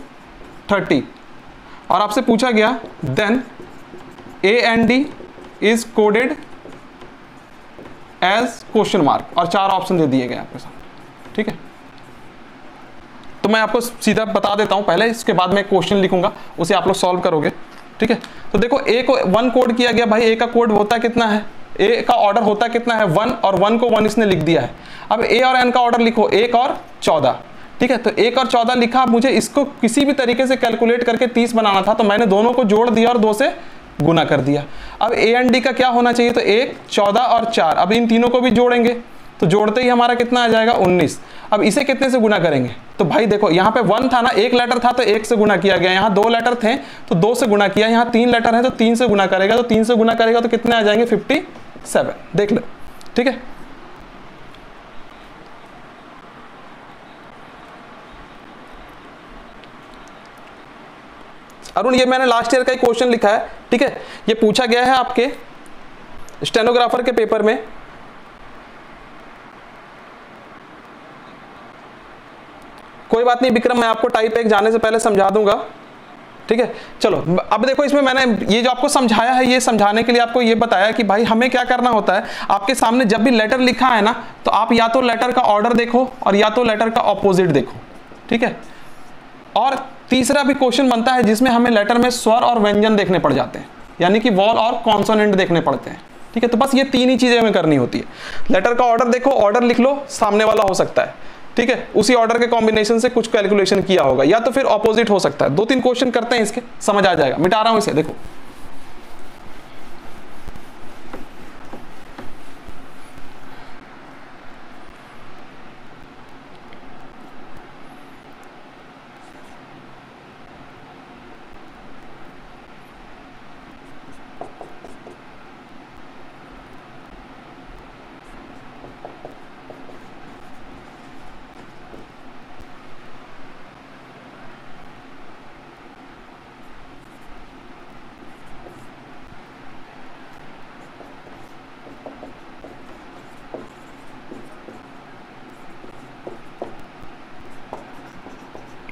30, और आपसे पूछा गया then and d is coded as question mark, और 4 ऑप्शन दे दिए गए आपके सामने, ठीक है। तो मैं आपको सीधा बता देता हूं पहले, इसके बाद मैं क्वेश्चन लिखूंगा, उसे आप लोग सॉल्व करोगे, ठीक है। तो देखो a को 1 कोड किया गया, भाई a का कोड होता कितना है, a का ऑर्डर होता कितना है 1, और 1 को 1 इसने लिख दिया है। अब a और n का ऑर्डर लिखो 1 और 14, ठीक है। तो 1 और 14 लिखा, मुझे इसको किसी भी तरीके से कैलकुलेट करके 30 बनाना था, तो मैंने दोनों को जोड़ दिया और 2 से गुना कर दिया। अब a एंड d का क्या होना चाहिए, तो 1, 14 और 4। अब इन तीनों को भी जोड़ेंगे, तो जोड़ते ही हमारा कितना आ जाएगा 19। अब इसे कितने से गुना करेंगे, तो भाई देखो यहाँ पे 1 था ना, 1 लेटर था तो 1 से गुना किया गया, यहाँ 2 लेटर थे तो 2 से गुना किया, यहाँ 3 लेटर है तो 3 से गुना करेगा, तो 3 से गुना करेगा तो कितने आ जाएंगे 57, देख लो, ठीक है। अरुण ये मैंने लास्ट ईयर का ही क्वेश्चन लिखा है, ठीक है। ये पूछा गया है आपके स्टेनोग्राफर के पेपर में। कोई बात नहीं विक्रम, मैं आपको टाइप 1 जाने से पहले समझा दूंगा, ठीक है। चलो अब देखो, इसमें मैंने ये जो आपको समझाया है, ये समझाने के लिए आपको ये बताया कि भाई हमें क्या करना होता है। आपके सामने जब भी लेटर लिखा है ना, तो आप या तो लेटर का ऑर्डर देखो और या तो लेटर का ऑपोजिट देखो, ठीक है। और तीसरा भी क्वेश्चन बनता है जिसमें हमें लेटर में स्वर और व्यंजन देखने पड़ जाते हैं, यानी कि वॉल और कॉन्सोनेंट देखने पड़ते हैं, ठीक है। तो बस ये 3 ही चीजें हमें करनी होती है। लेटर का ऑर्डर देखो, ऑर्डर लिख लो, सामने वाला हो सकता है, ठीक है, उसी ऑर्डर के कॉम्बिनेशन से कुछ कैलकुलेशन किया होगा, या तो फिर ऑपोजिट हो सकता है। 2-3 क्वेश्चन करते हैं इसके, समझ आ जाएगा। मिटा रहा हूं इसे, देखो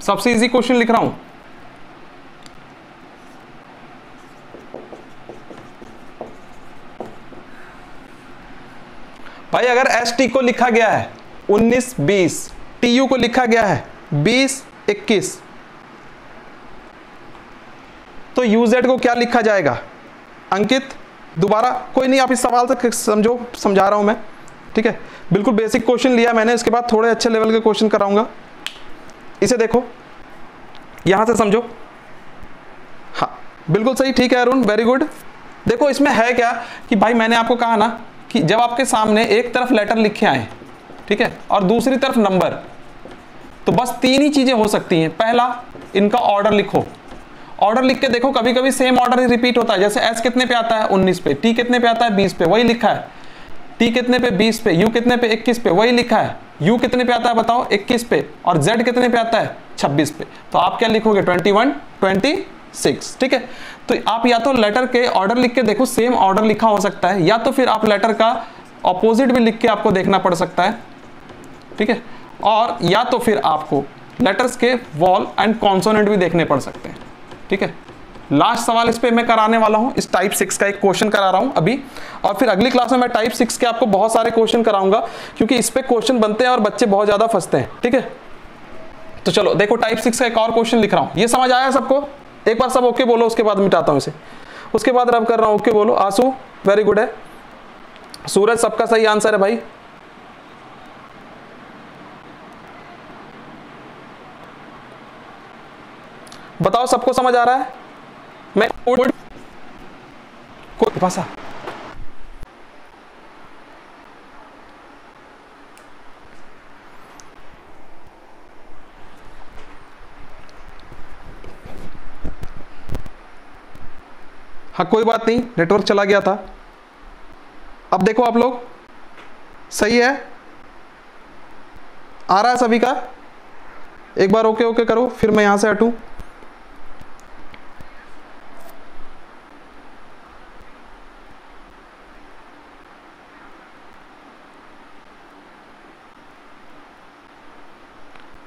सबसे इजी क्वेश्चन लिख रहा हूं। भाई अगर एस टी को लिखा गया है 19-20, टीयू को लिखा गया है 20-21, तो UZ को क्या लिखा जाएगा? अंकित दोबारा, कोई नहीं, आप इस सवाल से समझो, समझा रहा हूं मैं, ठीक है। बिल्कुल बेसिक क्वेश्चन लिया मैंने, इसके बाद थोड़े अच्छे लेवल के क्वेश्चन कराऊंगा। इसे देखो, यहां से समझो। हाँ बिल्कुल सही, ठीक है अरुण, वेरी गुड। देखो इसमें है क्या कि भाई मैंने आपको कहा ना कि जब आपके सामने एक तरफ लेटर लिखे आए, ठीक है, और दूसरी तरफ नंबर, तो बस तीन ही चीजें हो सकती हैं। पहला, इनका ऑर्डर लिखो। ऑर्डर लिख के देखो, कभी कभी सेम ऑर्डर ही रिपीट होता है। जैसे S कितने पे आता है? 19 पे। T कितने पे आता है? 20 पे, वही लिखा है। T कितने पे? 20 पे। U कितने पे? 21 पे, वही लिखा है। U कितने पे आता है बताओ? 21 पे। और Z कितने पे आता है? 26 पे। तो आप क्या लिखोगे? 21, 26, ठीक है। तो आप या तो लेटर के ऑर्डर लिख के देखो, सेम ऑर्डर लिखा हो सकता है, या तो फिर आप लेटर का ऑपोजिट भी लिख के आपको देखना पड़ सकता है, ठीक है। और या तो फिर आपको लेटर्स के वॉल एंड कॉन्सोनेंट भी देखने पड़ सकते हैं, ठीक है। लास्ट सवाल इस पे मैं कराने वाला हूं, इस टाइप 6 का एक क्वेश्चन करा रहा हूं अभी, और फिर अगली क्लास में मैं टाइप 6 के आपको बहुत सारे क्वेश्चन कराऊंगा, क्योंकि इस पे क्वेश्चन बनते हैं और बच्चे बहुत ज्यादा फंसते हैं, ठीक है। तो चलो देखो, टाइप 6 का एक और क्वेश्चन लिख रहा हूं। ये समझ आया सबको? एक बार सब ओके बोलो, उसके बाद मिटाता हूं इसे। उसके बाद रब कर रहा हूं, ओके बोलो। आंसू वेरी गुड है। सूरज सबका सही आंसर है भाई। बताओ सबको समझ आ रहा है? मैं कोड भाषा, हाँ कोई बात नहीं, नेटवर्क चला गया था। अब देखो आप लोग, सही है, आ रहा है सभी का? एक बार ओके ओके करो, फिर मैं यहां से हटूं।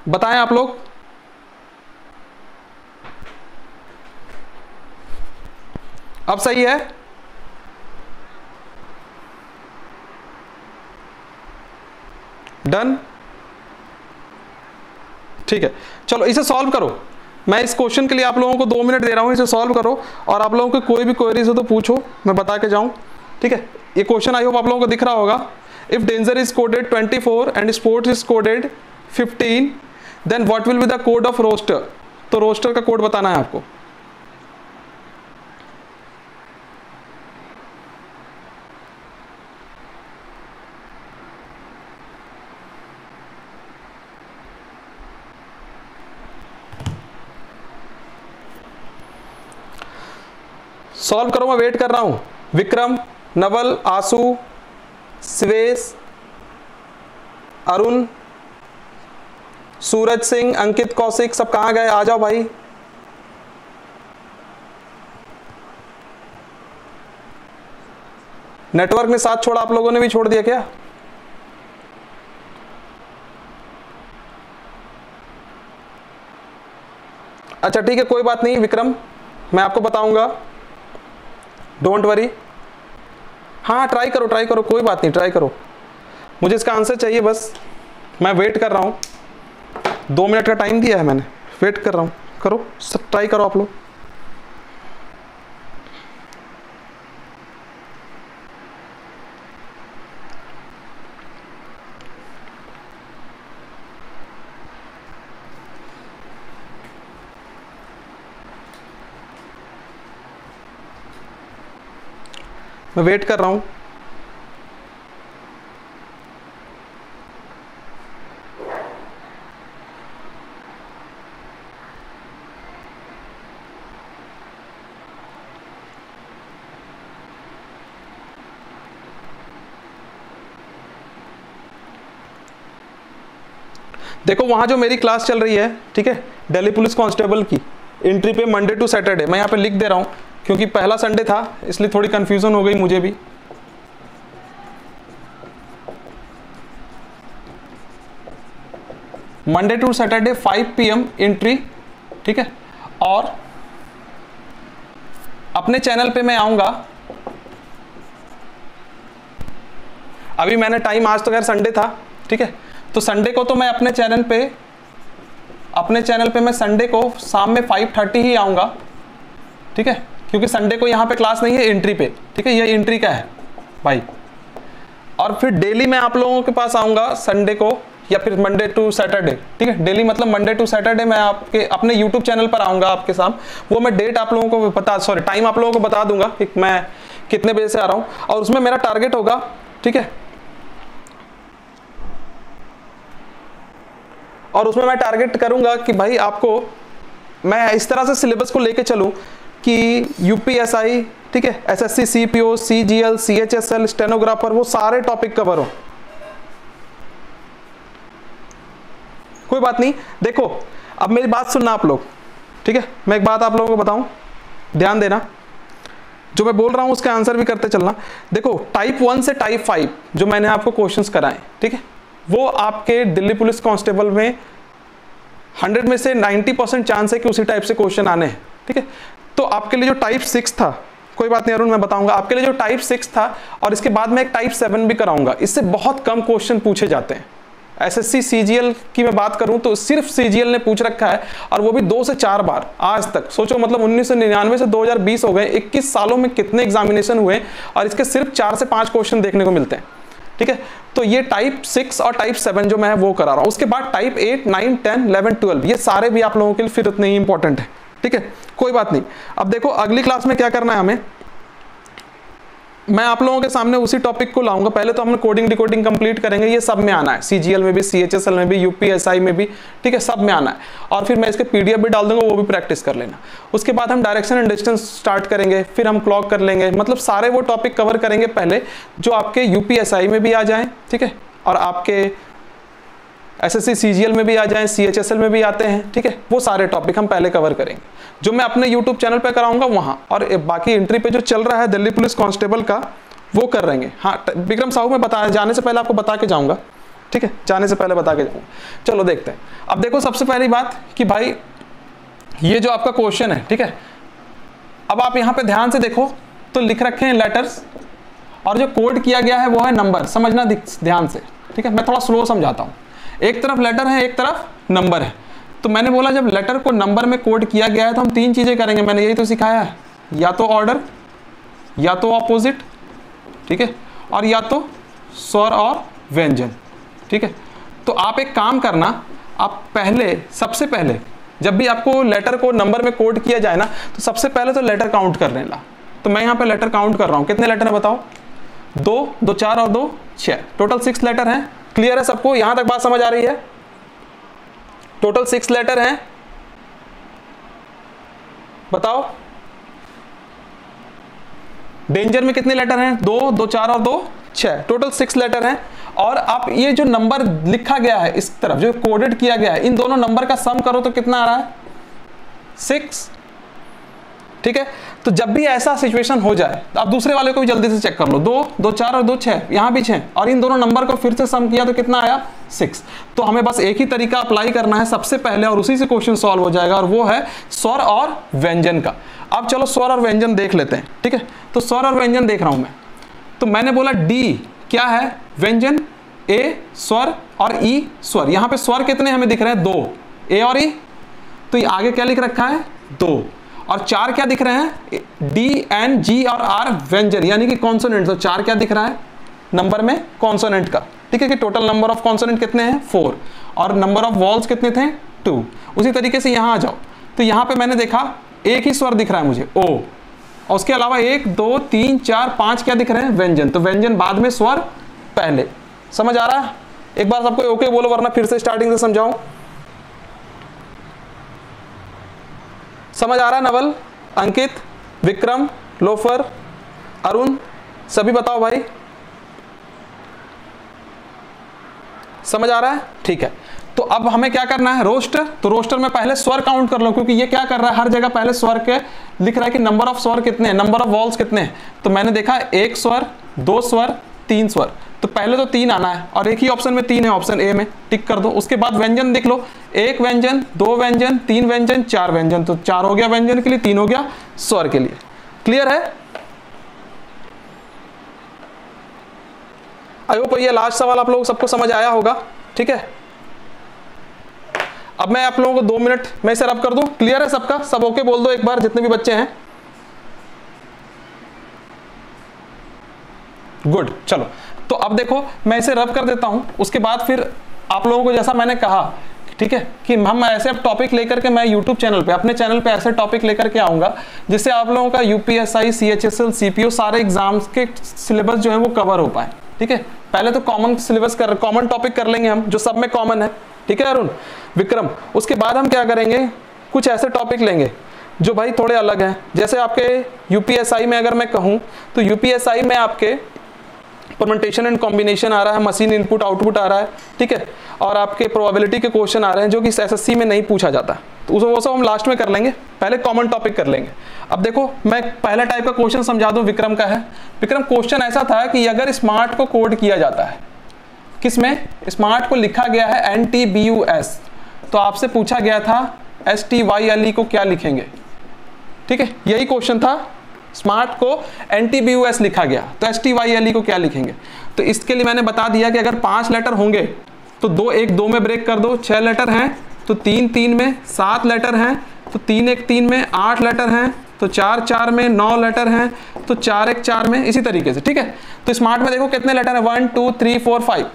बताएं आप लोग। अब सही है? डन, ठीक है। चलो इसे सॉल्व करो। मैं इस क्वेश्चन के लिए आप लोगों को 2 मिनट दे रहा हूं, इसे सॉल्व करो, और आप लोगों को कोई भी क्वेरीज हो तो पूछो, मैं बता के जाऊं, ठीक है। ये क्वेश्चन आई होप आप लोगों को दिख रहा होगा। If danger is coded 24 and sports is coded 15, then what will be the code of roster? तो रोस्टर का कोड बताना है आपको। सॉल्व करो, मैं वेट कर रहा हूं। विक्रम, नवल, आसू, स्वेश, अरुण, सूरज सिंह, अंकित, कौशिक, सब कहां गए? आ जाओ भाई। नेटवर्क ने साथ छोड़ा, आप लोगों ने भी छोड़ दिया क्या? अच्छा ठीक है, कोई बात नहीं विक्रम, मैं आपको बताऊंगा, डोंट वरी। हाँ ट्राई करो, कोई बात नहीं, ट्राई करो। मुझे इसका आंसर चाहिए बस, मैं वेट कर रहा हूँ। 2 मिनट का टाइम दिया है मैंने, वेट कर रहा हूँ। करो, सब ट्राई करो आप लोग। मैं वेट कर रहा हूँ। देखो वहां जो मेरी क्लास चल रही है, ठीक है, दिल्ली पुलिस कांस्टेबल की एंट्री पे मंडे टू सैटरडे, मैं यहाँ पे लिख दे रहा हूँ क्योंकि पहला संडे था इसलिए थोड़ी कंफ्यूजन हो गई मुझे भी। Monday to Saturday 5 PM entry, ठीक है। और अपने चैनल पे मैं आऊंगा, अभी मैंने टाइम, आज तो खैर संडे था, ठीक है, तो संडे को तो मैं अपने चैनल पे मैं संडे को शाम में 5:30 ही आऊंगा, ठीक है, क्योंकि संडे को यहाँ पे क्लास नहीं है, एंट्री पे, ठीक है, ये एंट्री का है भाई। और फिर डेली मैं आप लोगों के पास आऊँगा संडे को या फिर मंडे टू सैटरडे, ठीक है, डेली मतलब मंडे टू सैटरडे मैं आपके अपने यूट्यूब चैनल पर आऊँगा आपके साथ। वो मैं डेट आप लोगों को टाइम आप लोगों को बता दूंगा कि मैं कितने बजे से आ रहा हूँ, और उसमें मेरा टारगेट होगा, ठीक है, और उसमें मैं टारगेट करूंगा कि भाई आपको मैं इस तरह से सिलेबस को लेके चलूं कि यूपीएसआई, ठीक है, SSC, CPO, CGL, CHSL, stenographer, वो सारे टॉपिक कवर हो। कोई बात नहीं, देखो अब मेरी बात सुनना आप लोग, ठीक है, मैं एक बात आप लोगों को बताऊं, ध्यान देना, जो मैं बोल रहा हूं उसका आंसर भी करते चलना। देखो टाइप 1 से टाइप 5 जो मैंने आपको क्वेश्चंस कराए, ठीक है, वो आपके दिल्ली पुलिस कांस्टेबल में 100 में से 90% चांस है कि उसी टाइप से क्वेश्चन आने हैं, ठीक है। तो आपके लिए जो टाइप 6 था, कोई बात नहीं अरुण, मैं बताऊंगा आपके लिए जो टाइप 6 था, और इसके बाद मैं एक टाइप 7 भी कराऊंगा, इससे बहुत कम क्वेश्चन पूछे जाते हैं। एसएससी सीजीएल की मैं बात करूं तो सिर्फ सीजीएल ने पूछ रखा है, और वो भी 2 से 4 बार आज तक। सोचो मतलब 1999 से 2020 हो गए, 21 सालों में कितने एग्जामिनेशन हुए, और इसके सिर्फ 4 से 5 क्वेश्चन देखने को मिलते हैं, ठीक है। तो ये टाइप 6 और टाइप 7 जो मैं वो करा रहा हूं। उसके बाद टाइप 8, 9, 10, 11, 12 ये सारे भी आप लोगों के लिए फिर उतने ही इंपॉर्टेंट है, ठीक है, कोई बात नहीं। अब देखो अगली क्लास में क्या करना है हमें, मैं आप लोगों के सामने उसी टॉपिक को लाऊंगा। पहले तो हम कोडिंग डिकोडिंग कंप्लीट करेंगे, ये सब में आना है, सीजीएल में भी, सीएचएसएल में भी, यूपीएसआई में भी, ठीक है, सब में आना है। और फिर मैं इसके पीडीएफ भी डाल दूंगा, वो भी प्रैक्टिस कर लेना। उसके बाद हम डायरेक्शन एंड डिस्टेंस स्टार्ट करेंगे, फिर हम क्लॉक कर लेंगे, मतलब सारे वो टॉपिक कवर करेंगे पहले जो आपके यूपीएसआई में भी आ जाएं, ठीक है, और आपके एसएससी सीजीएल में भी आ जाएं, सीएचएसएल में भी आते हैं, ठीक है, वो सारे टॉपिक हम पहले कवर करेंगे, जो मैं अपने यूट्यूब चैनल पे कराऊंगा वहां। और बाकी एंट्री पे जो चल रहा है दिल्ली पुलिस कांस्टेबल का, वो कर रहेंगे। हाँ, विक्रम साहू में बता, जाने से पहले आपको बता के जाऊंगा, ठीक है, जाने से पहले बता के जाऊंगा। चलो देखते हैं। अब देखो सबसे पहली बात कि भाई ये जो आपका क्वेश्चन है, ठीक है, अब आप यहाँ पे ध्यान से देखो तो लिख रखे हैं लेटर्स, और जो कोड किया गया है वो है नंबर, समझना ध्यान से, ठीक है। मैं थोड़ा स्लो समझाता हूँ, एक तरफ लेटर है, एक तरफ नंबर है। तो मैंने बोला जब लेटर को नंबर में कोड किया गया है तो हम 3 चीजें करेंगे, मैंने यही तो सिखाया है, या तो ऑर्डर, या तो ऑपोजिट, ठीक है, और या तो स्वर और व्यंजन, ठीक है। तो आप एक काम करना, आप पहले सबसे पहले जब भी आपको लेटर को नंबर में कोड किया जाए ना, तो सबसे पहले तो लेटर काउंट कर लेना। तो मैं यहाँ पे लेटर काउंट कर रहा हूँ, कितने लेटर है बताओ, 2, 2 4 और 2 6, टोटल 6 लेटर हैं। क्लियर है सबको, यहां तक बात समझ आ रही है? टोटल 6 लेटर हैं, बताओ। डेंजर में कितने लेटर हैं, 2, 2 4 और 2 6, टोटल 6 लेटर हैं। और आप ये जो नंबर लिखा गया है इस तरफ जो कोडेड किया गया है, इन दोनों नंबर का सम करो तो कितना आ रहा है, 6, ठीक है। तो जब भी ऐसा सिचुएशन हो जाए तो आप दूसरे वाले को भी जल्दी से चेक कर लो, 2, 2 4 और 2 6, यहां भी 6, और इन दोनों नंबर को फिर से सम किया तो कितना आया, 6। तो हमें बस एक ही तरीका अप्लाई करना है सबसे पहले, और उसी से क्वेश्चन सॉल्व हो जाएगा, और वो है स्वर और व्यंजन का। अब चलो स्वर और व्यंजन देख लेते हैं, ठीक है। तो स्वर और व्यंजन देख रहा हूं मैं, तो मैंने बोला डी क्या है, व्यंजन, ए स्वर और ई स्वर। यहां पे स्वर कितने हमें दिख रहे हैं, 2, ए और ई। तो ये आगे क्या लिख रखा है, 2, और 4 क्या दिख रहे हैं, डी एन जी और आर व्यंजन यानी कि कॉन्सोनेंट। तो 4 क्या दिख रहा है नंबर में, कॉन्सोनेंट का, ठीक है, कि टोटल नंबर ऑफ कॉन्सोनेंट कितने हैं, 4, और नंबर ऑफ वॉल्स कितने थे, 2। उसी तरीके से यहां आ जाओ, तो यहां पे मैंने देखा एक ही स्वर दिख रहा है मुझे, ओ, और उसके अलावा 1 2 3 4 5 क्या दिख रहे हैं, व्यंजन। तो व्यंजन बाद में, स्वर पहले। समझ आ रहा है? एक बार सबको ओके बोलो, वरना फिर से स्टार्टिंग से समझाऊं। समझ आ रहा है नवल, अंकित, विक्रम, लोफर, अरुण, सभी बताओ भाई, समझ आ रहा है? ठीक है। तो अब हमें क्या करना है, रोस्टर। तो रोस्टर में पहले स्वर काउंट कर लो, क्योंकि ये क्या कर रहा है, हर जगह पहले स्वर के लिख रहा है कि नंबर ऑफ स्वर कितने हैं, नंबर ऑफ वॉल्स कितने हैं। तो मैंने देखा 1 स्वर, 2 स्वर, 3 स्वर। तो पहले तो 3 आना है, और एक ही ऑप्शन में 3 है, ऑप्शन ए में टिक कर दो। उसके बाद व्यंजन देख लो, 1 व्यंजन, 2 व्यंजन, 3 व्यंजन, 4 व्यंजन। तो 4 हो गया व्यंजन के लिए, 3 हो गया स्वर के लिए। क्लियर है? आई होप ये लास्ट सवाल आप लोग सबको समझ आया होगा, ठीक है। अब मैं आप लोगों को 2 मिनट में इसे रब कर दूं। क्लियर है सबका? सब ओके बोल दो एक बार, जितने भी बच्चे हैं। गुड, चलो तो अब देखो मैं इसे रब कर देता हूं, उसके बाद फिर आप लोगों को जैसा मैंने कहा, ठीक है, कि हम ऐसे अब टॉपिक लेकर के मैं यूट्यूब चैनल पे, अपने चैनल पे ऐसे टॉपिक लेकर के आऊंगा जिससे आप लोगों का यूपीएसआई, सीएचएसएल, सीपीओ सारे एग्जाम्स के सिलेबस जो है वो कवर हो पाए। ठीक है, पहले तो कॉमन सिलेबस कॉमन टॉपिक कर लेंगे हम जो सब में कॉमन है। ठीक है अरुण, विक्रम, उसके बाद हम क्या करेंगे, कुछ ऐसे टॉपिक लेंगे जो भाई थोड़े अलग हैं। जैसे आपके यूपीएसआई में अगर मैं कहूँ तो यूपीएसआई में आपके परम्यूटेशन एंड कॉम्बिनेशन आ रहा है, मशीन इनपुट आउटपुट आ रहा है, ठीक है, और आपके प्रोबेबिलिटी के क्वेश्चन आ रहे हैं जो कि एसएससी में नहीं पूछा जाता, तो वो सब हम लास्ट में कर लेंगे, पहले कॉमन टॉपिक कर लेंगे। अब देखो मैं पहला टाइप का क्वेश्चन समझा दूं, विक्रम का है। विक्रम, क्वेश्चन ऐसा था कि अगर स्मार्ट को कोड किया जाता है, किसमें, स्मार्ट को लिखा गया है NTBUS, तो आपसे पूछा गया था STYLE को क्या लिखेंगे। ठीक है, यही क्वेश्चन था, स्मार्ट को NTBUS लिखा गया तो STYLE को क्या लिखेंगे। तो इसके लिए मैंने बता दिया कि अगर 5 लेटर होंगे तो 2 1 2 में ब्रेक कर दो, 6 लेटर हैं तो 3 3 में, 7 लेटर हैं तो 3 1 3 में, 8 लेटर हैं तो 4 4 में, 9 लेटर हैं तो 4 1 4 में, इसी तरीके से। ठीक है, तो स्मार्ट में देखो कितने लेटर हैं, 1 2 3 4 5।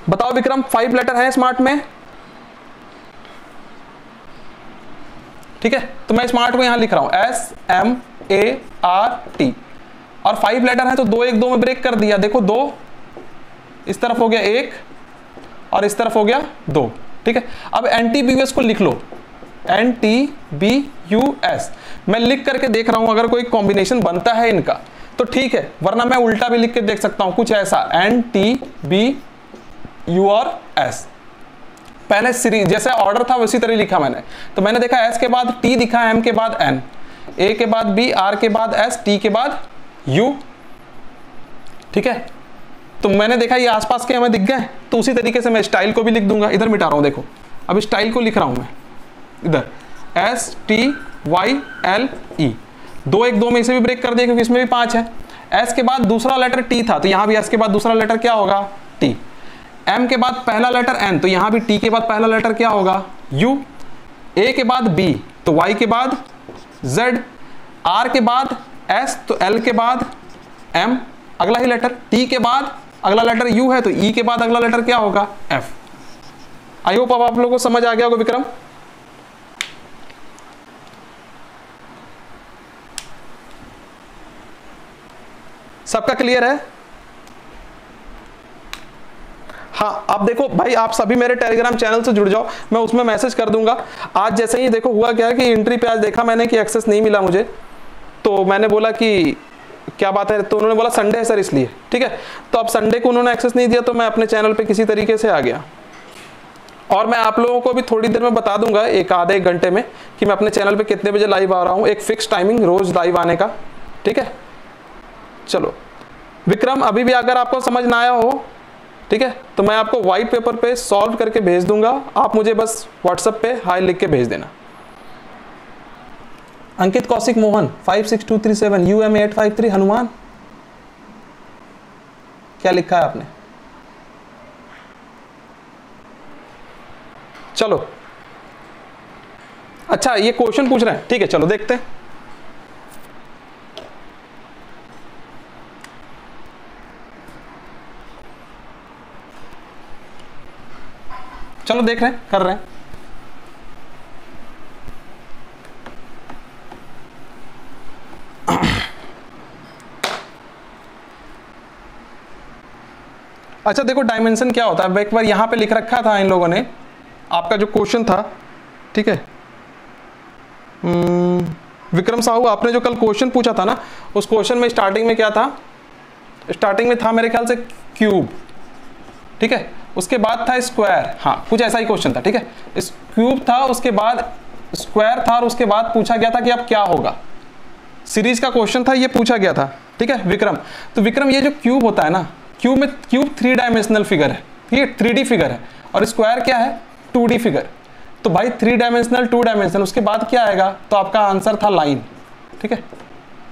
बताओ विक्रम, 5 लेटर हैं स्मार्ट में। ठीक है, तो मैं स्मार्ट को यहां लिख रहा हूं SMART, और 5 लेटर हैं तो 2 1 2 में ब्रेक कर दिया। देखो 2 इस तरफ हो गया 1 और इस तरफ हो गया 2। ठीक है, अब NTBUS को लिख लो, NTBUS मैं लिख करके देख रहा हूं, अगर कोई कॉम्बिनेशन बनता है इनका तो ठीक है, वरना मैं उल्टा भी लिख के देख सकता हूं, कुछ ऐसा NTBUS। पहले सीरीज जैसे ऑर्डर था उसी तरह लिखा मैंने, तो मैंने देखा S के बाद T दिखा, M के बाद N, A के बाद B, R के बाद S, T के बाद U। ठीक है, तो मैंने देखा ये आसपास के हमें दिख गए, तो उसी तरीके से मैं स्टाइल को भी लिख दूंगा। इधर मिटा रहा हूं, देखो अब स्टाइल को लिख रहा हूं मैं इधर STYLE, 2 1 2 में इसे भी ब्रेक कर दिया क्योंकि इसमें भी 5 है। S के बाद दूसरा लेटर T था तो यहां भी S के बाद दूसरा लेटर क्या होगा, T। M के बाद पहला लेटर N तो यहां भी T के बाद पहला लेटर क्या होगा, U। A के बाद B तो Y के बाद Z, R के बाद S तो L के बाद M, अगला ही लेटर। T के बाद अगला लेटर U है तो E के बाद अगला लेटर क्या होगा, F। आई होप अब आप लोगों को समझ आ गया होगा विक्रम। सबका क्लियर है? हाँ, आप देखो भाई, आप सभी मेरे टेलीग्राम चैनल से जुड़ जाओ, मैं उसमें मैसेज कर दूंगा। आज जैसे ही देखो हुआ क्या है कि एंट्री पे आज देखा मैंने कि एक्सेस नहीं मिला मुझे, तो मैंने बोला कि क्या बात है, तो उन्होंने बोला संडे है सर इसलिए। ठीक है, तो अब संडे को उन्होंने एक्सेस नहीं दिया तो मैं अपने चैनल पे किसी तरीके से आ गया, और मैं आप लोगों को भी थोड़ी देर में बता दूंगा, आधे एक घंटे में, कि मैं अपने चैनल पे कितने बजे लाइव आ रहा हूँ, एक फिक्स टाइमिंग रोज लाइव आने का। ठीक है, चलो विक्रम, अभी भी अगर आपको समझ ना आया हो, ठीक है, तो मैं आपको व्हाइट पेपर पे सॉल्व करके भेज दूंगा, आप मुझे बस व्हाट्सएप पे हाई लिख के भेज देना। अंकित कौशिक मोहन 56237 UM853 हनुमान, क्या लिखा है आपने? चलो अच्छा, ये क्वेश्चन पूछ रहे हैं, ठीक है, चलो देखते हैं। चलो देख रहे हैं, कर रहे हैं। अच्छा देखो, डायमेंशन क्या होता है, एक बार यहां पे लिख रखा था इन लोगों ने, आपका जो क्वेश्चन था। ठीक है, विक्रम साहू, आपने जो कल क्वेश्चन पूछा था ना, उस क्वेश्चन में स्टार्टिंग में क्या था, स्टार्टिंग में था मेरे ख्याल से क्यूब। ठीक है, उसके बाद था स्क्वायर, हाँ कुछ ऐसा ही क्वेश्चन था। ठीक है, इस क्यूब था, उसके बाद स्क्वायर था, और उसके बाद पूछा गया था कि अब क्या होगा। सीरीज का क्वेश्चन था, ये पूछा गया था। ठीक है विक्रम, तो विक्रम ये जो क्यूब होता है ना, क्यूब 3 डायमेंशनल फिगर है, ये 3D फिगर है, और स्क्वायर क्या है, 2D फिगर। तो भाई 3 डायमेंशनल 2 डायमेंशनल, उसके बाद क्या आएगा, तो आपका आंसर था लाइन। ठीक है,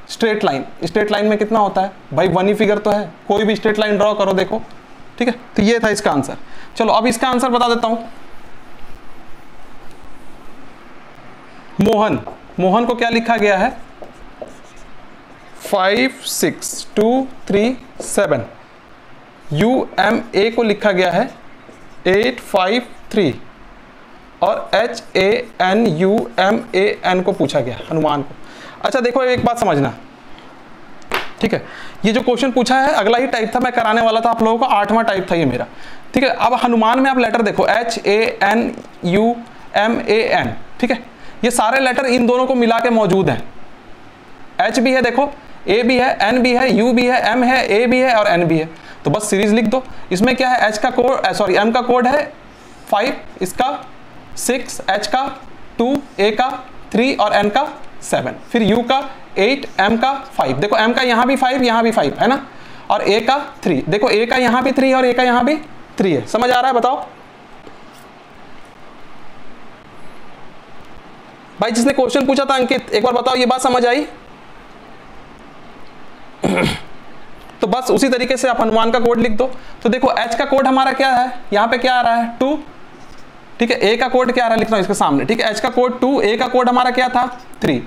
स्ट्रेट लाइन। स्ट्रेट लाइन में कितना होता है भाई, 1 ही फिगर तो है, कोई भी स्ट्रेट लाइन ड्रॉ करो, देखो। ठीक है, तो ये था इसका आंसर। चलो अब इसका आंसर बता देता हूं। मोहन, मोहन को क्या लिखा गया है, 5 6 2 3 7, UMA को लिखा गया है 8 5 3 और HANUMAN को पूछा गया, हनुमान को। अच्छा देखो एक बात समझना, ठीक है, ये जो क्वेश्चन पूछा है अगला ही टाइप था, मैं कराने वाला था आप लोगों को, 8वां टाइप था ये मेरा, ठीक है। अब हनुमान में आप लेटर देखो HANUMAN, ठीक है, ये सारे लेटर इन दोनों को मिला के मौजूद हैं। H भी है देखो, A भी है, N भी है, U भी है, M है, A भी है और N भी है, तो बस सीरीज लिख दो। इसमें क्या है, H का कोड सॉरी M का कोड है 5, इसका 6, H का 2, A का 3 और N का 7, फिर U का 8, M का 5, देखो M का यहाँ भी 5 यहाँ भी 5 है ना, और A का 3, देखो A का यहाँ भी 3 और A का यहाँ भी 3 है। समझ आ रहा है बताओ भाई, जिसने क्वेश्चन पूछा था अंकित, एक बार बताओ ये बात समझ आई? तो बस उसी तरीके से आप हनुमान का कोड लिख दो। तो देखो H का कोड हमारा क्या है, यहाँ पे क्या आ रहा है 2, ठीक है। A का कोड क्या आ रहा है, लिखता हूँ इसके सामने, ठीक है। H का कोड 2, A का कोड हमारा क्या था 3,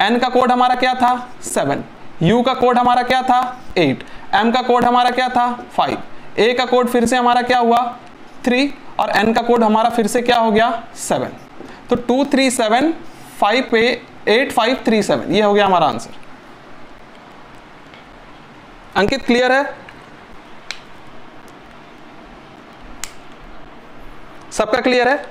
N का कोड हमारा क्या था 7, U का कोड हमारा क्या था 8, M का कोड हमारा क्या था 5, A का कोड फिर से हमारा क्या हुआ 3 और N का कोड हमारा फिर से क्या हो गया 7। तो 2 3 7 5 8 5 3 7, ये हो गया हमारा आंसर। अंकित क्लियर है? सबका क्लियर है?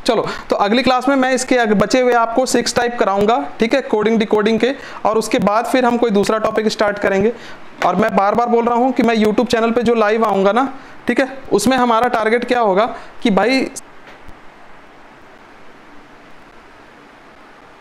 चलो तो अगली क्लास में मैं इसके बचे हुए आपको 6 टाइप कराऊंगा, ठीक है, कोडिंग डिकोडिंग के, और उसके बाद फिर हम कोई दूसरा टॉपिक स्टार्ट करेंगे। और मैं बार बार बोल रहा हूं कि मैं YouTube चैनल पे जो लाइव आऊंगा ना, ठीक है, उसमें हमारा टारगेट क्या होगा कि भाई